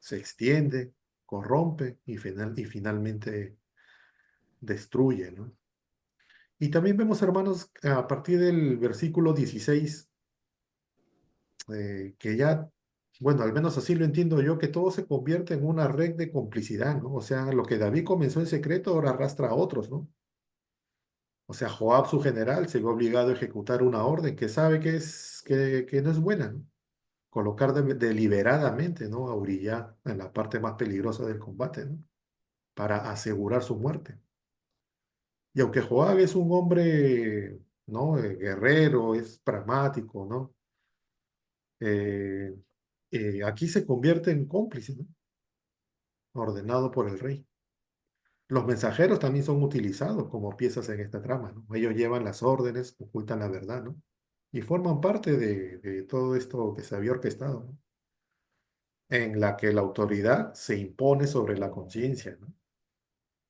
Se extiende, corrompe y finalmente destruye, ¿no? Y también vemos, hermanos, a partir del versículo 16, que ya, bueno, al menos así lo entiendo yo, que todo se convierte en una red de complicidad, ¿no? O sea, lo que David comenzó en secreto ahora arrastra a otros, ¿no? O sea, Joab, su general, se vio obligado a ejecutar una orden que sabe que no es buena, ¿no? Colocar deliberadamente, ¿no? A Uría en la parte más peligrosa del combate, ¿no? Para asegurar su muerte. Y aunque Joab es un hombre, ¿no? Guerrero, es pragmático, ¿no? Eh, Aquí se convierte en cómplice, ¿no? Ordenado por el rey. Los mensajeros también son utilizados como piezas en esta trama, ¿no? Ellos llevan las órdenes, ocultan la verdad, ¿no? Y forman parte de todo esto que se había orquestado, ¿no? En la que la autoridad se impone sobre la conciencia, ¿no?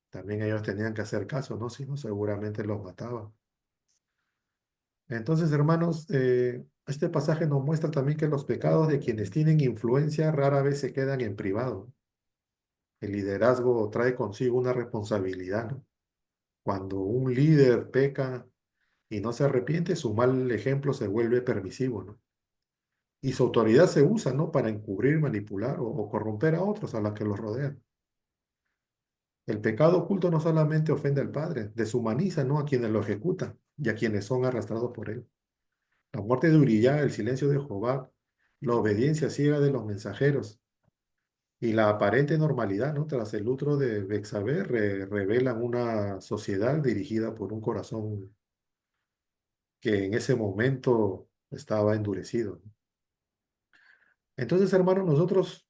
También ellos tenían que hacer caso, ¿no? Si no, seguramente los mataban. Entonces, hermanos, este pasaje nos muestra también que los pecados de quienes tienen influencia rara vez se quedan en privado. El liderazgo trae consigo una responsabilidad, ¿no? Cuando un líder peca y no se arrepiente, su mal ejemplo se vuelve permisivo, ¿no? Y su autoridad se usa, ¿no? Para encubrir, manipular o corromper a otros, a los que los rodean. El pecado oculto no solamente ofende al Padre, deshumaniza, ¿no? A quienes lo ejecutan y a quienes son arrastrados por él. La muerte de Uría, el silencio de Jehová, la obediencia ciega de los mensajeros y la aparente normalidad, ¿no? Tras el lutro de Bexabé, revelan una sociedad dirigida por un corazón que en ese momento estaba endurecido. Entonces, hermanos, nosotros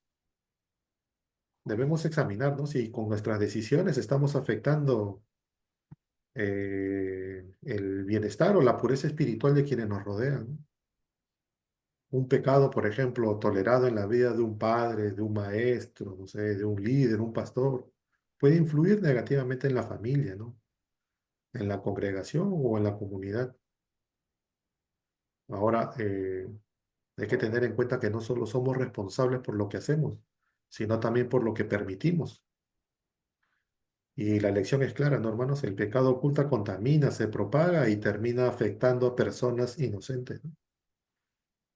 debemos examinarnos si con nuestras decisiones estamos afectando el bienestar o la pureza espiritual de quienes nos rodean, ¿no? Un pecado, por ejemplo, tolerado en la vida de un padre, de un maestro, no sé, de un líder, un pastor, puede influir negativamente en la familia, ¿no? En la congregación o en la comunidad. Ahora, hay que tener en cuenta que no solo somos responsables por lo que hacemos, sino también por lo que permitimos. Y la lección es clara, ¿no, hermanos? El pecado oculta, contamina, se propaga y termina afectando a personas inocentes, ¿no?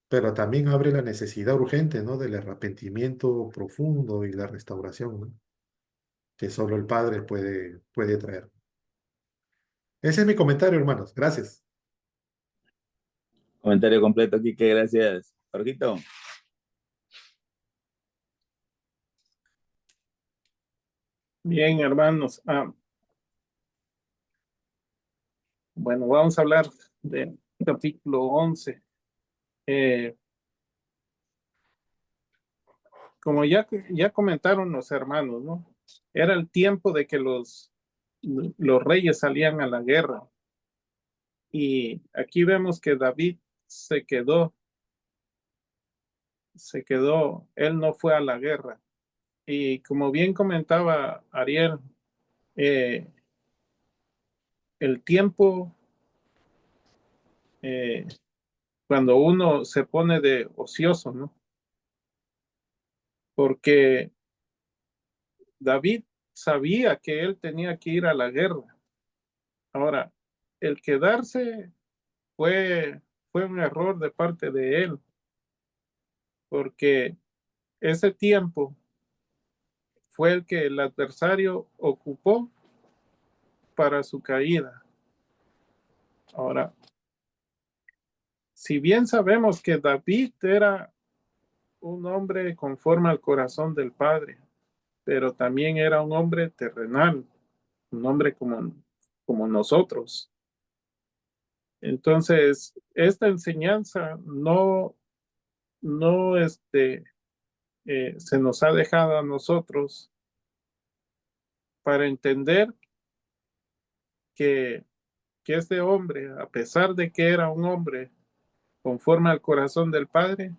Pero también abre la necesidad urgente, ¿no? Del arrepentimiento profundo y la restauración, ¿no? Que solo el Padre puede traer. Ese es mi comentario, hermanos. Gracias. Comentario completo, Quique, gracias. Jorgito. Bien, hermanos. Bueno, vamos a hablar del capítulo 11. Como ya comentaron los hermanos, ¿no? Era el tiempo de que los reyes salían a la guerra. Y aquí vemos que David se quedó, él no fue a la guerra. Y como bien comentaba Ariel, el tiempo, cuando uno se pone de ocioso, ¿no? Porque David sabía que él tenía que ir a la guerra. Ahora, el quedarse fue un error de parte de él, porque ese tiempo fue el que el adversario ocupó para su caída. Ahora, si bien sabemos que David era un hombre conforme al corazón del Padre, pero también era un hombre terrenal, un hombre como nosotros. Entonces, esta enseñanza no se nos ha dejado a nosotros para entender que este hombre, a pesar de que era un hombre conforme al corazón del Padre,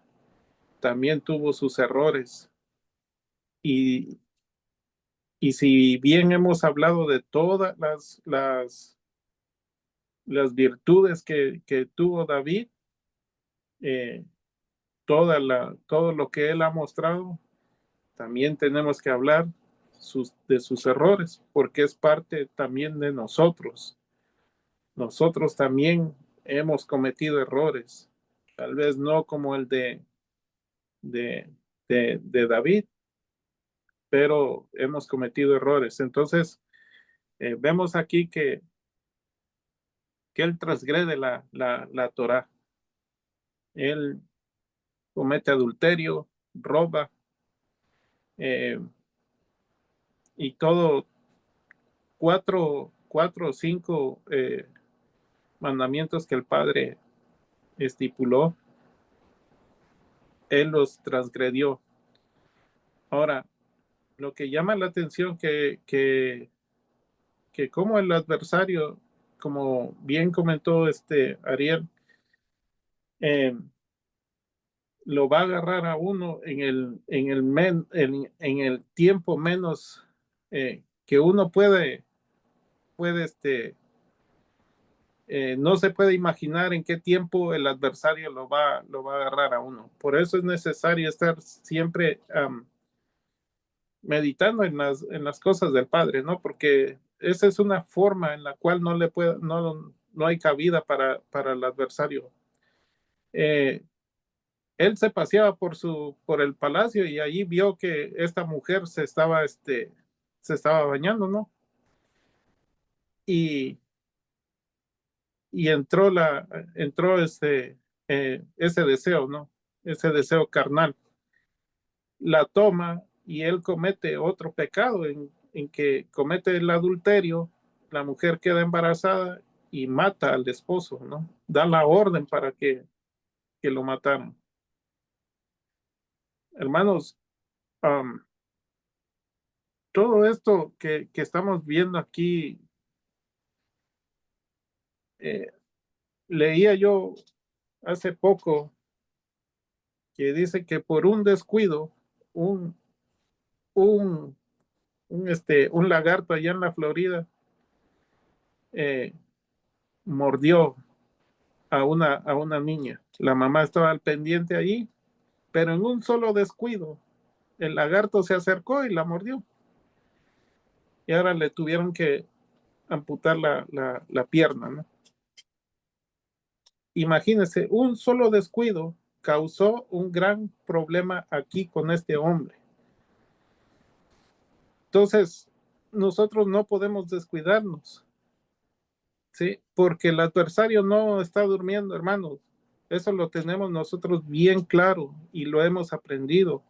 también tuvo sus errores. Y si bien hemos hablado de todas las virtudes que tuvo David, todo lo que él ha mostrado, también tenemos que hablar de sus errores, porque es parte también de nosotros. Nosotros también hemos cometido errores, tal vez no como el de David, pero hemos cometido errores. Entonces, vemos aquí que él transgrede la Torá. Él comete adulterio, roba, y todo, cuatro o cinco mandamientos que el Padre estipuló, él los transgredió. Ahora, lo que llama la atención que como el adversario, como bien comentó Ariel, lo va a agarrar a uno en el tiempo menos que uno puede no se puede imaginar en qué tiempo el adversario lo va a agarrar a uno. Por eso es necesario estar siempre meditando en las cosas del Padre, ¿no? Porque esa es una forma en la cual no hay cabida para el adversario. Él se paseaba por el palacio y allí vio que esta mujer se estaba bañando, ¿no? Y entró ese deseo, ¿no? Ese deseo carnal. La toma y él comete otro pecado en que comete el adulterio, la mujer queda embarazada y mata al esposo, ¿no? Da la orden para que lo mataran. Hermanos, todo esto que estamos viendo aquí, leía yo hace poco que dice que por un descuido, un lagarto allá en la Florida mordió a una niña. La mamá estaba al pendiente allí, pero en un solo descuido, el lagarto se acercó y la mordió. Y ahora le tuvieron que amputar la pierna, ¿no? Imagínense, un solo descuido causó un gran problema aquí con este hombre. Entonces, nosotros no podemos descuidarnos, ¿sí? Porque el adversario no está durmiendo, hermanos. Eso lo tenemos nosotros bien claro y lo hemos aprendido.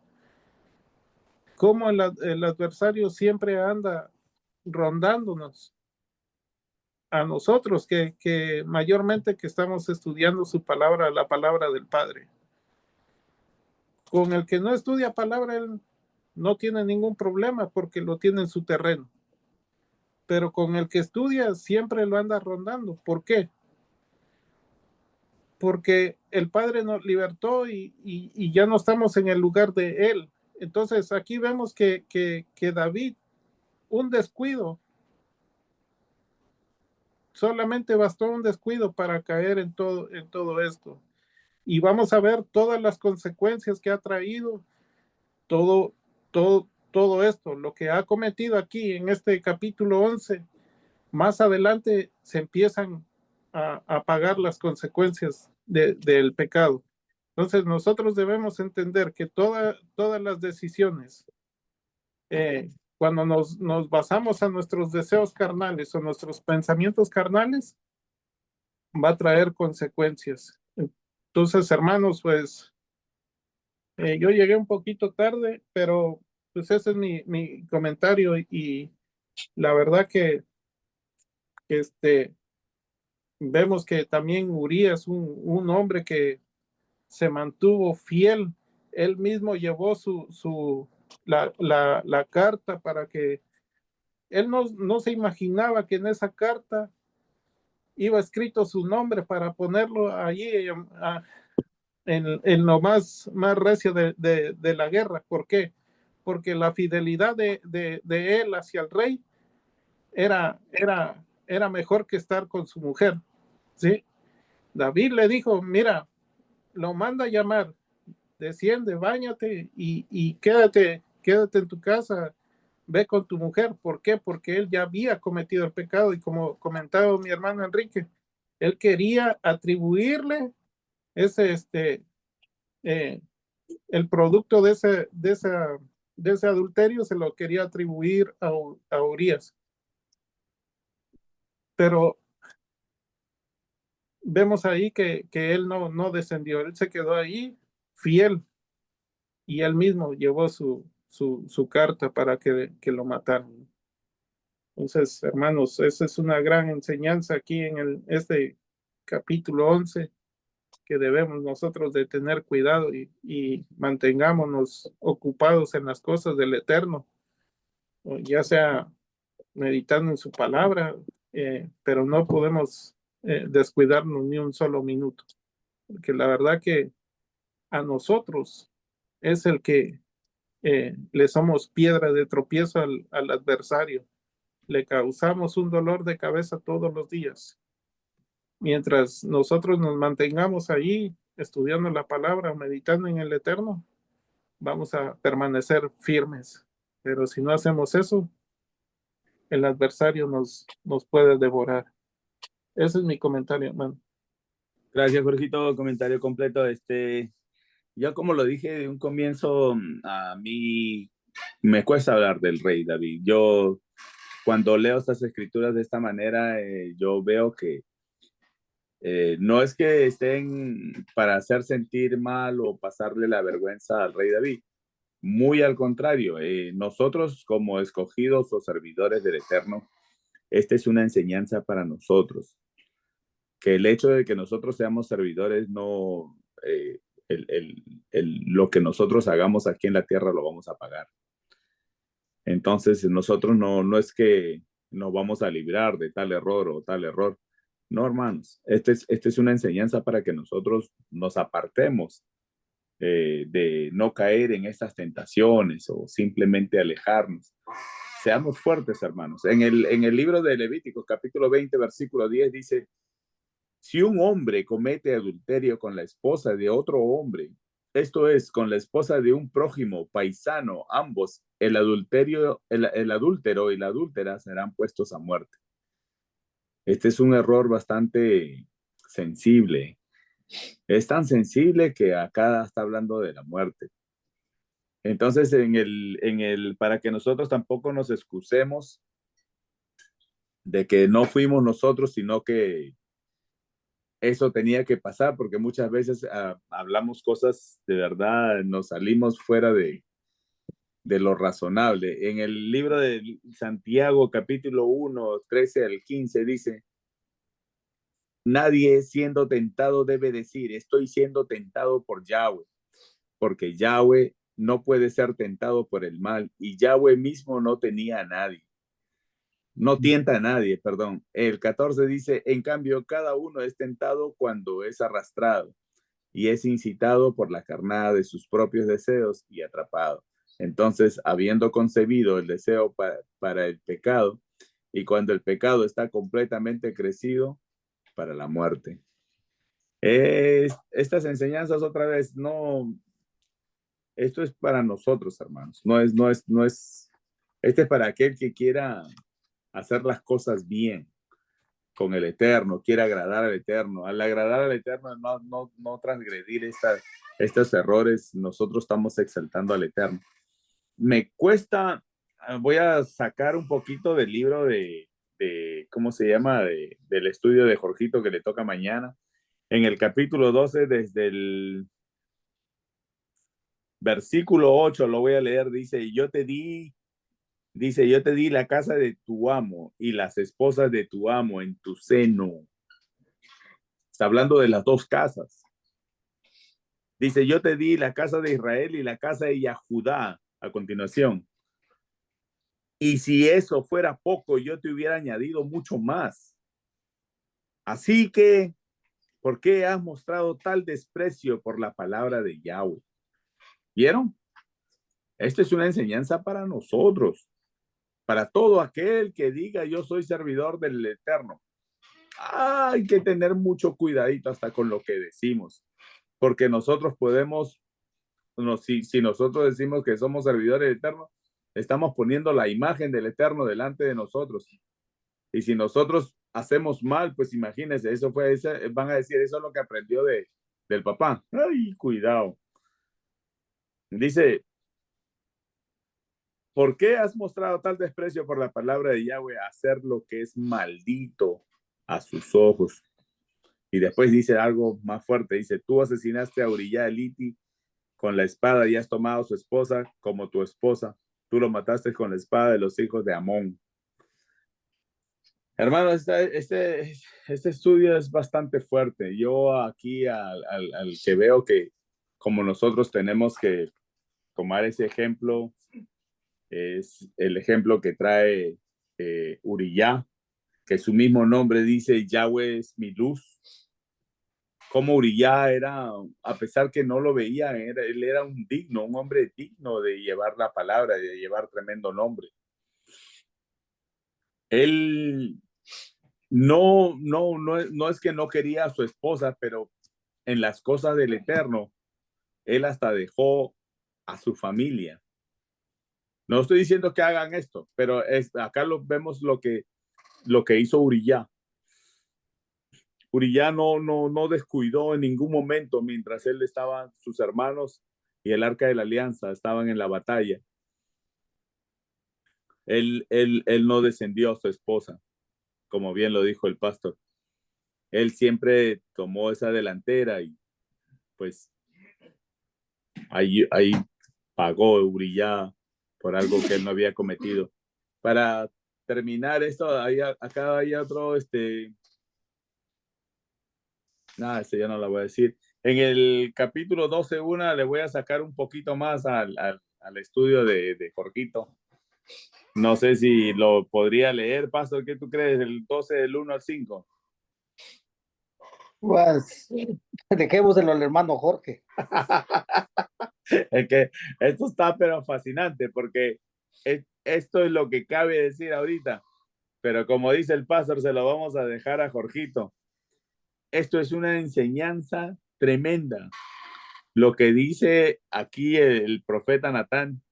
Cómo el adversario siempre anda rondándonos a nosotros, que mayormente que estamos estudiando su palabra, la palabra del Padre. Con el que no estudia palabra, él no tiene ningún problema porque lo tiene en su terreno. Pero con el que estudia siempre lo anda rondando. ¿Por qué? Porque el Padre nos libertó y ya no estamos en el lugar de él. Entonces aquí vemos que David, un descuido, solamente bastó un descuido para caer en todo esto. Y vamos a ver todas las consecuencias que ha traído todo esto, lo que ha cometido aquí en este capítulo 11. Más adelante se empiezan a pagar las consecuencias del pecado. Entonces nosotros debemos entender que todas las decisiones, cuando nos basamos a nuestros deseos carnales o nuestros pensamientos carnales, va a traer consecuencias. Entonces, hermanos, pues yo llegué un poquito tarde, pero pues ese es mi comentario y la verdad que vemos que también Urías, un hombre que se mantuvo fiel, él mismo llevó la carta para que él no se imaginaba que en esa carta iba escrito su nombre para ponerlo allí en lo más recio de la guerra. ¿Por qué? Porque la fidelidad de él hacia el rey era mejor que estar con su mujer, ¿sí? David le dijo, mira, lo manda a llamar, desciende, báñate y quédate en tu casa, ve con tu mujer. ¿Por qué? Porque él ya había cometido el pecado y como comentaba mi hermano Enrique, él quería atribuirle el producto de ese adulterio, se lo quería atribuir a Urías. Pero vemos ahí que él no descendió, él se quedó ahí fiel y él mismo llevó su carta para que lo mataran. Entonces, hermanos, esa es una gran enseñanza aquí en este capítulo 11, que debemos nosotros de tener cuidado y mantengámonos ocupados en las cosas del Eterno, ya sea meditando en su palabra, pero no podemos descuidarnos ni un solo minuto, porque la verdad que a nosotros es el que le somos piedra de tropiezo al adversario, le causamos un dolor de cabeza todos los días. Mientras nosotros nos mantengamos ahí estudiando la palabra, meditando en el Eterno, vamos a permanecer firmes. Pero si no hacemos eso, el adversario nos puede devorar. Ese es mi comentario, hermano. Gracias, Jorgito. Comentario completo. Yo como lo dije de un comienzo, a mí me cuesta hablar del rey David. Yo cuando leo estas escrituras de esta manera, yo veo que no es que estén para hacer sentir mal o pasarle la vergüenza al rey David. Muy al contrario, nosotros como escogidos o servidores del Eterno, esta es una enseñanza para nosotros. Que el hecho de que nosotros seamos servidores no, lo que nosotros hagamos aquí en la tierra lo vamos a pagar. Entonces nosotros no es que nos vamos a librar de tal error o tal error. No, hermanos, esta es una enseñanza para que nosotros nos apartemos de no caer en estas tentaciones o simplemente alejarnos. Seamos fuertes, hermanos. En el libro de Levítico, capítulo 20, versículo 10, dice: si un hombre comete adulterio con la esposa de otro hombre, esto es, con la esposa de un prójimo, paisano, ambos, el adúltero y la adúltera serán puestos a muerte. Este es un error bastante sensible. Es tan sensible que acá está hablando de la muerte. Entonces, para que nosotros tampoco nos excusemos de que no fuimos nosotros, sino que eso tenía que pasar, porque muchas veces hablamos cosas de verdad, nos salimos fuera de lo razonable. En el libro de Santiago, capítulo 1, 13 al 15, dice: nadie siendo tentado debe decir, estoy siendo tentado por Yahweh, porque Yahweh no puede ser tentado por el mal, y Yahweh mismo no tenía a nadie. No tienta a nadie, perdón. El 14 dice: en cambio, cada uno es tentado cuando es arrastrado y es incitado por la carnada de sus propios deseos y atrapado. Entonces, habiendo concebido el deseo para el pecado, y cuando el pecado está completamente crecido, para la muerte. Estas enseñanzas, otra vez, no, esto es para nosotros, hermanos. No es, este es para aquel que quiera hacer las cosas bien con el Eterno, quiere agradar al Eterno. Al agradar al Eterno, no transgredir estos errores, nosotros estamos exaltando al Eterno. Me cuesta, voy a sacar un poquito del libro de ¿cómo se llama? Del estudio de Jorgito que le toca mañana. En el capítulo 12, desde el versículo 8, lo voy a leer, dice: yo te di la casa de tu amo y las esposas de tu amo en tu seno. Está hablando de las dos casas. Dice: yo te di la casa de Israel y la casa de Yahudá, a continuación. Y si eso fuera poco, yo te hubiera añadido mucho más. Así que, ¿por qué has mostrado tal desprecio por la palabra de Yahweh? ¿Vieron? Esto es una enseñanza para nosotros, para todo aquel que diga yo soy servidor del Eterno. Hay que tener mucho cuidadito hasta con lo que decimos, porque nosotros podemos, si nosotros decimos que somos servidores del Eterno, estamos poniendo la imagen del Eterno delante de nosotros. Y si nosotros hacemos mal, pues imagínense, van a decir, eso es lo que aprendió del papá. Ay, cuidado. Dice: ¿por qué has mostrado tal desprecio por la palabra de Yahweh, hacer lo que es maldito a sus ojos? Y después dice algo más fuerte, dice: tú asesinaste a Uriah eliti con la espada y has tomado su esposa como tu esposa. Tú lo mataste con la espada de los hijos de Amón. Hermano, este estudio es bastante fuerte. Yo aquí al que veo que como nosotros tenemos que tomar ese ejemplo, es el ejemplo que trae Uriah, que su mismo nombre dice Yahweh es mi luz. Como Uriah era, a pesar que no lo veía, él era un hombre digno de llevar la palabra, de llevar tremendo nombre. Él no es que no quería a su esposa, pero en las cosas del Eterno, él hasta dejó a su familia. No estoy diciendo que hagan esto, pero acá vemos lo que hizo Uriah. Uriah no descuidó en ningún momento mientras él estaba, sus hermanos y el Arca de la Alianza estaban en la batalla. Él no descendió a su esposa, como bien lo dijo el pastor. Él siempre tomó esa delantera y pues ahí pagó Uriah por algo que él no había cometido. Para terminar esto, acá hay otro, ese ya no lo voy a decir. En el capítulo 12:1 le voy a sacar un poquito más al estudio de Jorgito. No sé si lo podría leer, Pastor, ¿qué tú crees? El 12 del 1 al 5. Pues, dejémoselo al hermano Jorge. Es que esto está pero fascinante porque esto es lo que cabe decir ahorita, pero como dice el pastor, se lo vamos a dejar a Jorgito. Esto es una enseñanza tremenda, lo que dice aquí el profeta Natán,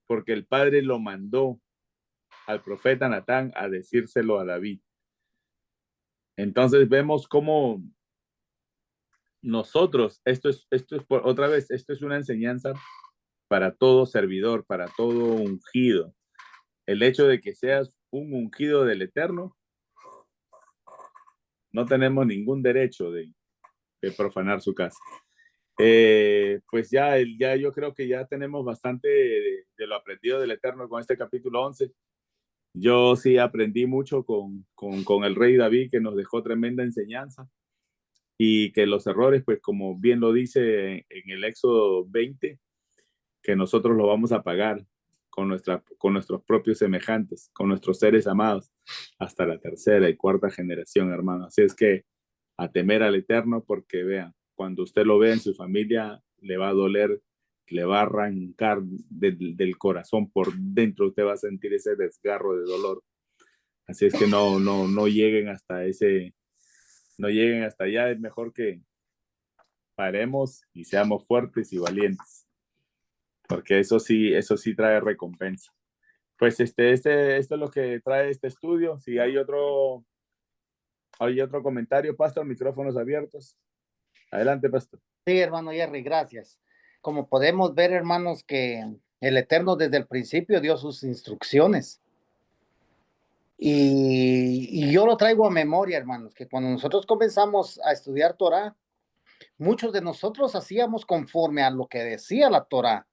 porque el padre lo mandó al profeta Natán a decírselo a David. Entonces vemos cómo nosotros, esto es otra vez, esto es una enseñanza para todo servidor, para todo ungido. El hecho de que seas un ungido del Eterno, no tenemos ningún derecho de profanar su casa. Pues ya yo creo que ya tenemos bastante de lo aprendido del Eterno con este capítulo 11. Yo sí aprendí mucho con el rey David, que nos dejó tremenda enseñanza, y que los errores, pues como bien lo dice en el Éxodo 20, que nosotros lo vamos a pagar con nuestros propios semejantes, con nuestros seres amados, hasta la tercera y cuarta generación, hermano. Así es que a temer al Eterno, porque vean, cuando usted lo vea en su familia, le va a doler, le va a arrancar del corazón por dentro, usted va a sentir ese desgarro de dolor. Así es que no lleguen hasta no lleguen hasta allá. Es mejor que paremos y seamos fuertes y valientes, porque eso sí trae recompensa. Pues esto es lo que trae este estudio. Si hay otro comentario, Pastor, micrófonos abiertos. Adelante, Pastor. Sí, hermano Jerry, gracias. Como podemos ver, hermanos, que el Eterno desde el principio dio sus instrucciones. Y yo lo traigo a memoria, hermanos, que cuando nosotros comenzamos a estudiar Torah, muchos de nosotros hacíamos conforme a lo que decía la Torah.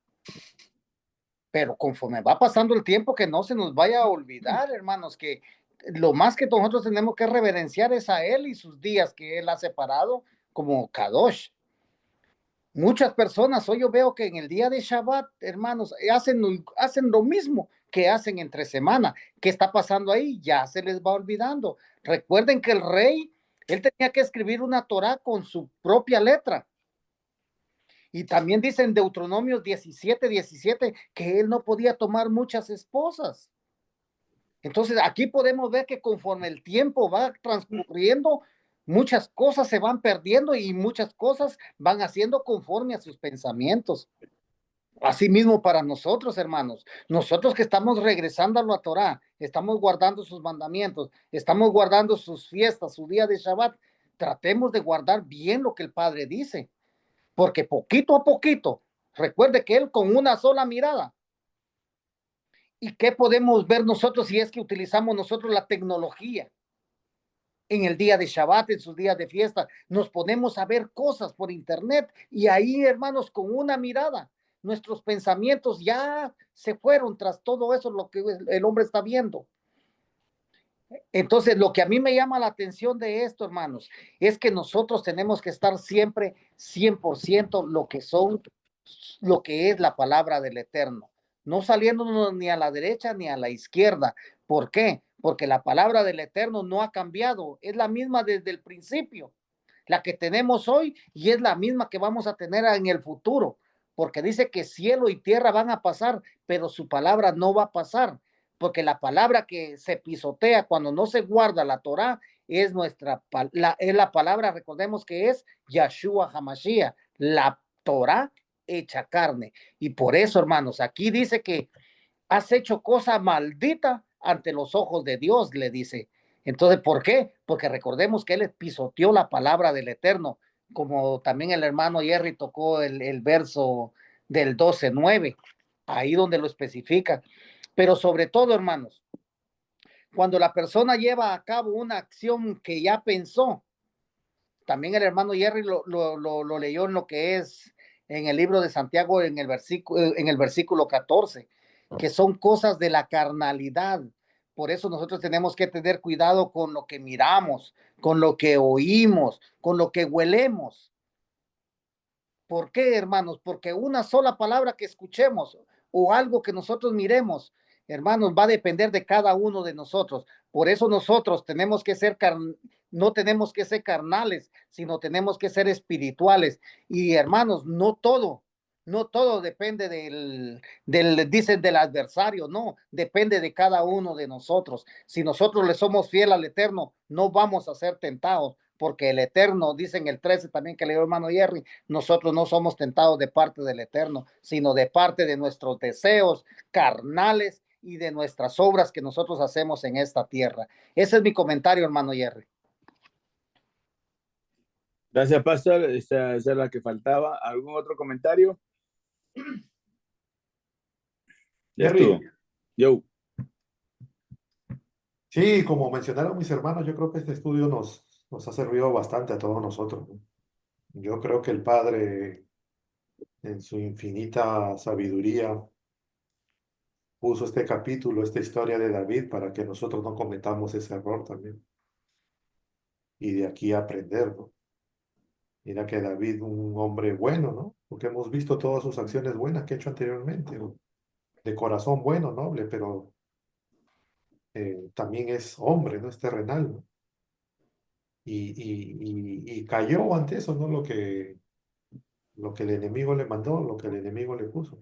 Pero conforme va pasando el tiempo, que no se nos vaya a olvidar, hermanos, que lo más que nosotros tenemos que reverenciar es a Él y sus días que Él ha separado como Kadosh. Muchas personas, hoy yo veo que en el día de Shabbat, hermanos, hacen lo mismo que hacen entre semana. ¿Qué está pasando ahí? Ya se les va olvidando. Recuerden que el rey, él tenía que escribir una Torah con su propia letra. Y también dice en Deuteronomio 17:17 que él no podía tomar muchas esposas. Entonces aquí podemos ver que conforme el tiempo va transcurriendo, muchas cosas se van perdiendo y muchas cosas van haciendo conforme a sus pensamientos. Asimismo para nosotros, hermanos, nosotros que estamos regresando a la Torah, estamos guardando sus mandamientos, estamos guardando sus fiestas, su día de Shabbat, tratemos de guardar bien lo que el Padre dice, porque poquito a poquito, recuerde que Él con una sola mirada. ¿Y qué podemos ver nosotros si es que utilizamos nosotros la tecnología? En el día de Shabbat, en sus días de fiesta, nos ponemos a ver cosas por internet y ahí, hermanos, con una mirada, nuestros pensamientos ya se fueron tras todo eso, lo que el hombre está viendo. Entonces, lo que a mí me llama la atención de esto, hermanos, es que nosotros tenemos que estar siempre 100% lo que es la palabra del Eterno, no saliéndonos ni a la derecha ni a la izquierda. ¿Por qué? Porque la palabra del Eterno no ha cambiado, es la misma desde el principio, la que tenemos hoy y es la misma que vamos a tener en el futuro, porque dice que cielo y tierra van a pasar, pero su palabra no va a pasar, porque la palabra que se pisotea cuando no se guarda la Torah es la palabra, recordemos que es Yahshua HaMashiach, la Torah hecha carne. Y por eso, hermanos, aquí dice que has hecho cosa maldita ante los ojos de Dios, le dice. Entonces, ¿por qué? Porque recordemos que él pisoteó la palabra del Eterno, como también el hermano Jerry tocó el verso del 12:9, ahí donde lo especifica. Pero sobre todo, hermanos, cuando la persona lleva a cabo una acción que ya pensó, también el hermano Jerry lo leyó en lo que es en el libro de Santiago, en el versículo 14, que son cosas de la carnalidad. Por eso nosotros tenemos que tener cuidado con lo que miramos, con lo que oímos, con lo que huelemos. ¿Por qué, hermanos? Porque una sola palabra que escuchemos o algo que nosotros miremos, hermanos, va a depender de cada uno de nosotros. Por eso nosotros tenemos que ser no tenemos que ser carnales, sino tenemos que ser espirituales. Y hermanos, no todo depende dicen del adversario, no, depende de cada uno de nosotros. Si nosotros le somos fiel al Eterno, no vamos a ser tentados, porque el Eterno, dice en el 13 también que leyó el hermano Jerry, nosotros no somos tentados de parte del Eterno, sino de parte de nuestros deseos carnales y de nuestras obras que nosotros hacemos en esta tierra. Ese es mi comentario, hermano Jerry. Gracias, Pastor. Esa es la que faltaba. ¿Algún otro comentario? Ya Jerry. estuvo. Yo. Sí, como mencionaron mis hermanos, yo creo que este estudio nos ha servido bastante a todos nosotros, ¿no? Yo creo que el Padre, en su infinita sabiduría, puso este capítulo, esta historia de David, para que nosotros no cometamos ese error también. Y de aquí aprender, ¿no? Mira que David, un hombre bueno, ¿no? Porque hemos visto todas sus acciones buenas que ha hecho anteriormente, ¿no? De corazón bueno, noble, pero también es hombre, ¿no? Es terrenal, ¿no? Y cayó ante eso, ¿no? Lo que el enemigo le mandó, lo que el enemigo le puso.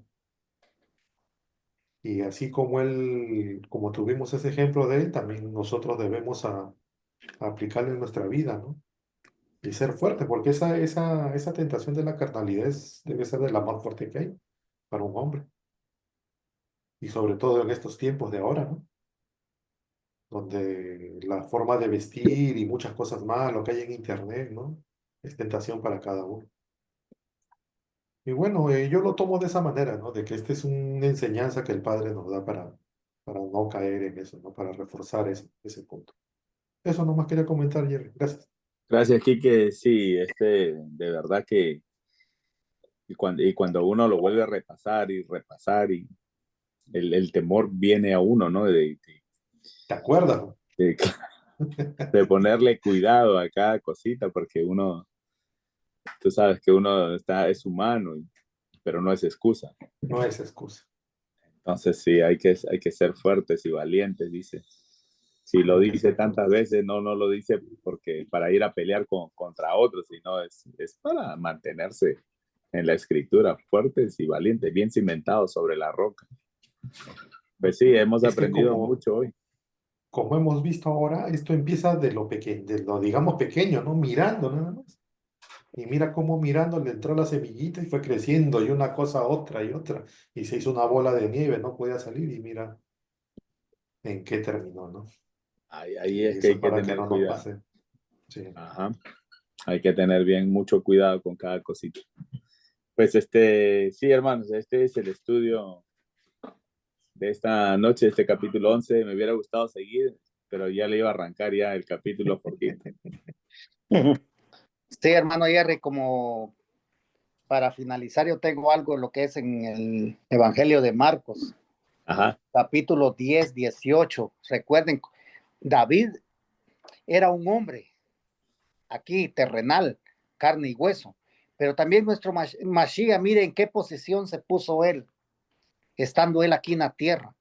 Y así como él, como tuvimos ese ejemplo de él, también nosotros debemos aplicarlo en nuestra vida, ¿no? Y ser fuerte, porque esa tentación de la carnalidad debe ser de la más fuerte que hay para un hombre. Y sobre todo en estos tiempos de ahora, ¿no? Donde la forma de vestir y muchas cosas más, lo que hay en internet, ¿no? Es tentación para cada uno. Y bueno, yo lo tomo de esa manera, ¿no? De que esta es una enseñanza que el Padre nos da para no caer en eso, ¿no? Para reforzar ese punto. Eso nomás quería comentar, Jerry. Gracias. Gracias, Quique. Sí, de verdad que cuando uno lo vuelve a repasar y repasar, y el temor viene a uno, ¿no? ¿Te acuerdas, no? De, de ponerle cuidado a cada cosita, porque tú sabes que uno es humano, pero no es excusa. No es excusa. Entonces sí, hay que ser fuertes y valientes, dice. Si lo dice tantas veces, no lo dice porque para ir a pelear contra otros, sino es para mantenerse en la escritura, fuertes y valientes, bien cimentados sobre la roca. Pues sí, hemos aprendido mucho hoy. Como hemos visto ahora, esto empieza de lo pequeño, de lo digamos pequeño, ¿no? Mirando nada más. Y mira cómo mirando le entró la semillita y fue creciendo y una cosa otra y otra. Y se hizo una bola de nieve, no podía salir y mira en qué terminó, ¿no? Ahí Y es que eso hay es que para que tener no nos cuidado. pase. Sí. Ajá. Hay que tener mucho cuidado con cada cosita. Pues sí, hermanos, este es el estudio de esta noche, este capítulo 11. Me hubiera gustado seguir, pero ya le iba a arrancar ya el capítulo porque Sí, hermano Jerry, como para finalizar, yo tengo algo lo que es en el Evangelio de Marcos, ajá, capítulo 10, 18. Recuerden, David era un hombre aquí terrenal, carne y hueso, pero también nuestro Mashiach, mire en qué posición se puso él, estando él aquí en la tierra.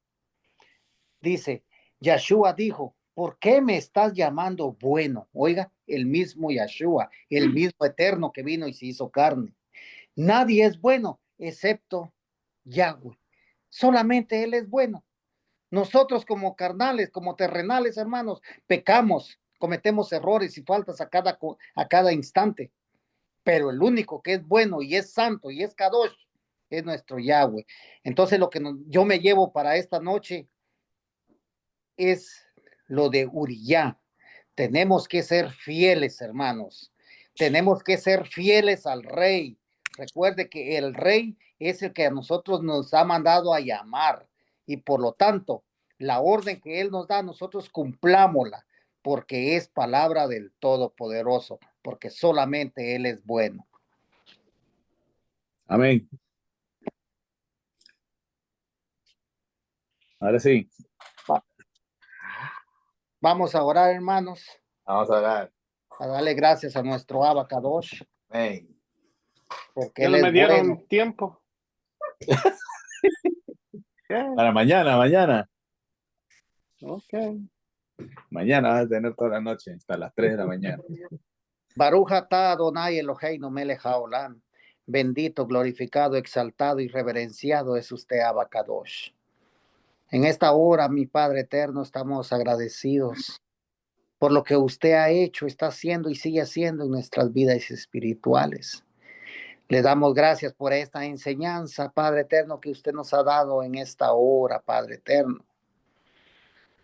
Dice, Yeshua dijo, ¿por qué me estás llamando bueno? Oiga, el mismo Yeshua, el mismo eterno que vino y se hizo carne. Nadie es bueno excepto Yahweh. Solamente Él es bueno. Nosotros como carnales, como terrenales, hermanos, pecamos, cometemos errores y faltas a cada instante. Pero el único que es bueno y es santo y es Kadosh es nuestro Yahweh. Entonces lo que yo me llevo para esta noche es lo de Uriah. Tenemos que ser fieles, hermanos. Tenemos que ser fieles al rey. Recuerde que el rey es el que a nosotros nos ha mandado a llamar y por lo tanto, la orden que él nos da, nosotros cumplámosla, porque es palabra del Todopoderoso, porque solamente él es bueno. Amén. Ahora sí. Vamos a orar, hermanos, Vamos a orar. a darle gracias a nuestro Abacadosh, Amén. porque Ya él no es me dieron bueno. tiempo. Para mañana. Ok. Mañana vas a tener toda la noche, hasta las 3 de la mañana. Baruch atah Adonai Eloheinu melech haolam. Bendito, glorificado, exaltado y reverenciado es usted, Abacadosh. En esta hora, mi Padre eterno, estamos agradecidos por lo que usted ha hecho, está haciendo y sigue haciendo en nuestras vidas espirituales. Le damos gracias por esta enseñanza, Padre eterno, que usted nos ha dado en esta hora, Padre eterno,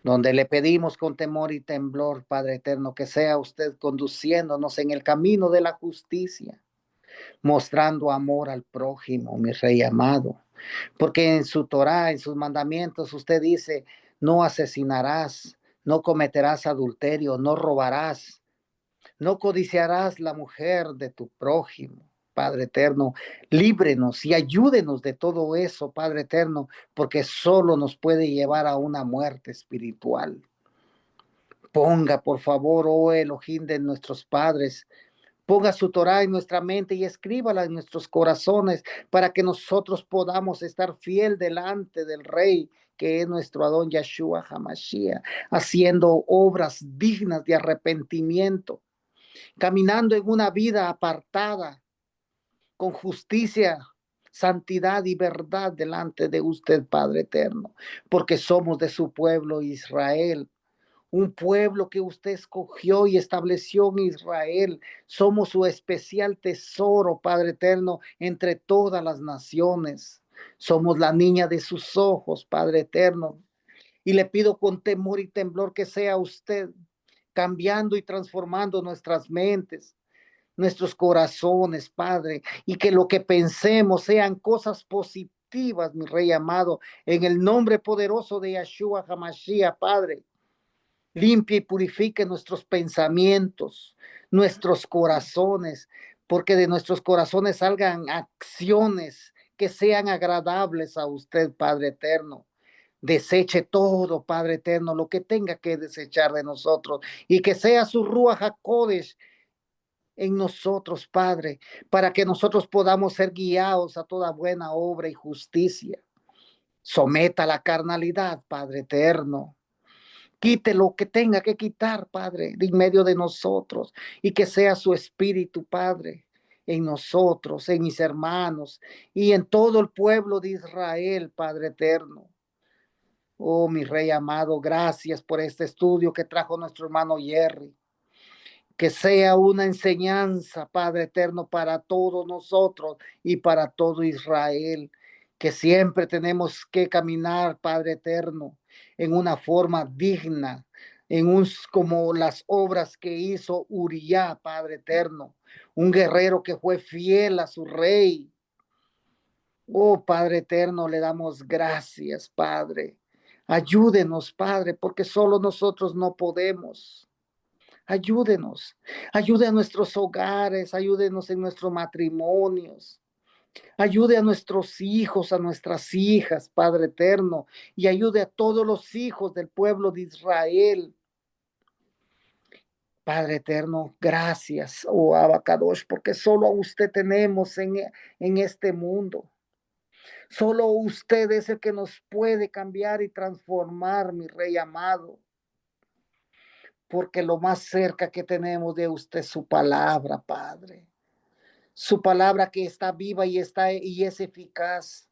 donde le pedimos con temor y temblor, Padre eterno, que sea usted conduciéndonos en el camino de la justicia, mostrando amor al prójimo, mi Rey amado, porque en su Torá, en sus mandamientos, usted dice, no asesinarás, no cometerás adulterio, no robarás, no codiciarás la mujer de tu prójimo. Padre eterno, líbrenos y ayúdenos de todo eso, Padre eterno, porque solo nos puede llevar a una muerte espiritual. Ponga, por favor, oh Elohim de nuestros padres, ponga su Torá en nuestra mente y escríbala en nuestros corazones para que nosotros podamos estar fiel delante del Rey, que es nuestro Adón Yahshua HaMashiach, haciendo obras dignas de arrepentimiento, caminando en una vida apartada, con justicia, santidad y verdad delante de usted, Padre eterno, porque somos de su pueblo Israel, un pueblo que usted escogió y estableció en Israel. Somos su especial tesoro, Padre eterno, entre todas las naciones. Somos la niña de sus ojos, Padre eterno. Y le pido con temor y temblor que sea usted cambiando y transformando nuestras mentes, nuestros corazones, Padre, y que lo que pensemos sean cosas positivas, mi Rey amado, en el nombre poderoso de Yahshua HaMashiach, Padre. Limpie y purifique nuestros pensamientos, nuestros corazones, porque de nuestros corazones salgan acciones que sean agradables a usted, Padre eterno. Deseche todo, Padre eterno, lo que tenga que desechar de nosotros y que sea su Ruach HaKodesh en nosotros, Padre, para que nosotros podamos ser guiados a toda buena obra y justicia. Someta la carnalidad, Padre eterno. Quite lo que tenga que quitar, Padre, de en medio de nosotros y que sea su espíritu, Padre, en nosotros, en mis hermanos y en todo el pueblo de Israel, Padre eterno. Oh, mi Rey amado, gracias por este estudio que trajo nuestro hermano Jerry. Que sea una enseñanza, Padre eterno, para todos nosotros y para todo Israel. Que siempre tenemos que caminar, Padre eterno, en una forma digna, como las obras que hizo Uriah, Padre eterno, un guerrero que fue fiel a su rey. Oh, Padre eterno, le damos gracias, Padre. Ayúdenos, Padre, porque solo nosotros no podemos. Ayúdenos, ayude a nuestros hogares, ayúdenos en nuestros matrimonios, ayude a nuestros hijos, a nuestras hijas, Padre eterno, y ayude a todos los hijos del pueblo de Israel. Padre eterno, gracias, oh Abacadosh, porque solo a usted tenemos en este mundo. Solo usted es el que nos puede cambiar y transformar, mi Rey amado. Porque lo más cerca que tenemos de usted es su palabra, Padre. Su palabra que está viva y es eficaz.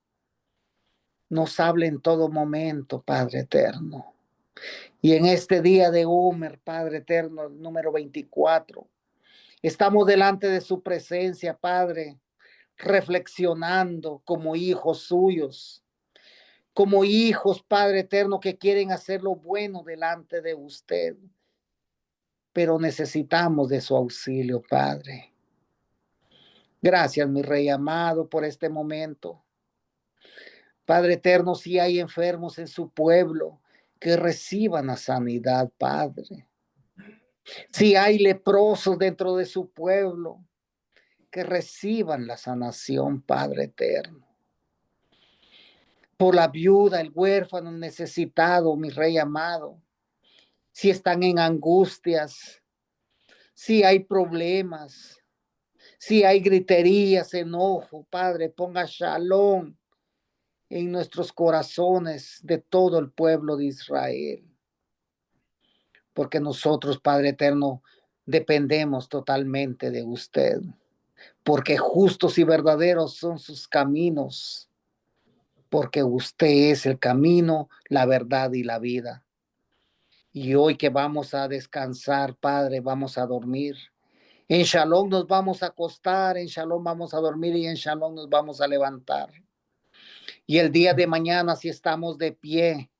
Nos habla en todo momento, Padre eterno. Y en este día de Omer, Padre eterno, número 24, estamos delante de su presencia, Padre, reflexionando como hijos suyos, como hijos, Padre eterno, que quieren hacer lo bueno delante de usted. Pero necesitamos de su auxilio, Padre. Gracias, mi Rey amado, por este momento. Padre eterno, si hay enfermos en su pueblo, que reciban la sanidad, Padre. Si hay leprosos dentro de su pueblo, que reciban la sanación, Padre eterno. Por la viuda, el huérfano, el necesitado, mi Rey amado. Si están en angustias, si hay problemas, si hay griterías, enojo, Padre, ponga shalom en nuestros corazones de todo el pueblo de Israel. Porque nosotros, Padre eterno, dependemos totalmente de usted. Porque justos y verdaderos son sus caminos. Porque usted es el camino, la verdad y la vida. Y hoy que vamos a descansar, Padre, vamos a dormir. En Shalom nos vamos a acostar, en Shalom vamos a dormir y en Shalom nos vamos a levantar. Y el día de mañana, si estamos de pie,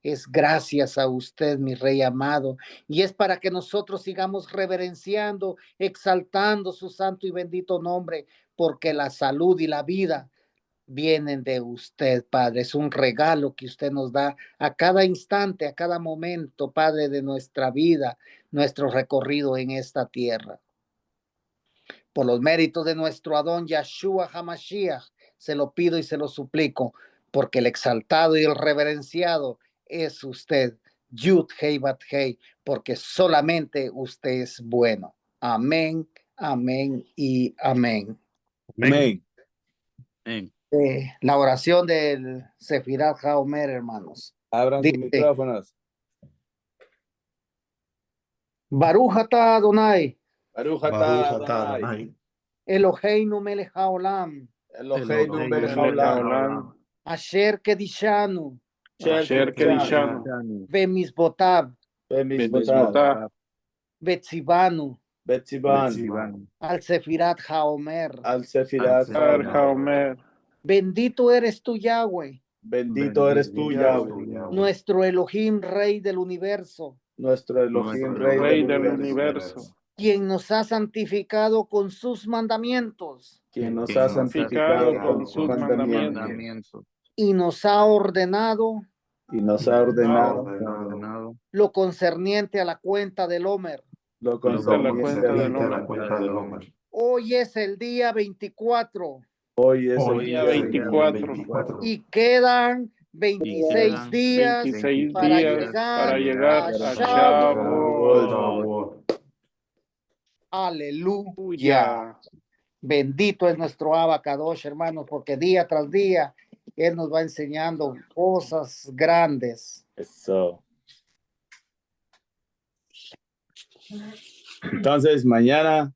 es gracias a usted, mi Rey amado. Y es para que nosotros sigamos reverenciando, exaltando su santo y bendito nombre, porque la salud y la vida vienen de usted, Padre. Es un regalo que usted nos da a cada instante, a cada momento, Padre, de nuestra vida, nuestro recorrido en esta tierra. Por los méritos de nuestro Adón Yahshua HaMashiach, se lo pido y se lo suplico, porque el exaltado y el reverenciado es usted, Yud Hei Bat Hei, porque solamente usted es bueno. Amén, amén y amén. Amén. La oración del Sefirat HaOmer, hermanos. Abran sus micrófonos. Baruch atah Adonai, Baruch Baruch atah atah Adonai. Adonai. Eloheinu melech haolam, Eloheinu melech haolam. asher kedishanu, Asher kedishanu. vemisbotav, Bemisbotav. vetzivanu, Betzivanu. al Sefirat HaOmer. Al Sefirat HaOmer. Bendito eres tú, Yahweh, Bendito eres tú, Yahweh. nuestro Elohim, Rey del universo, Nuestro Elohim, Rey del universo. quien nos ha santificado con sus mandamientos Quien nos ha santificado con sus mandamientos. y nos ha ordenado Y nos ha ordenado lo concerniente a la cuenta del Homer. lo concerniente a La cuenta del hombre. Hoy es el día 24 Hoy es el Hoy día es el 24. y quedan 26 días 26 para días para llegar a Shavuot. Shavuot. Aleluya. Bendito es nuestro Abacadosh, hermanos, porque día tras día Él nos va enseñando cosas grandes. Eso. Entonces, mañana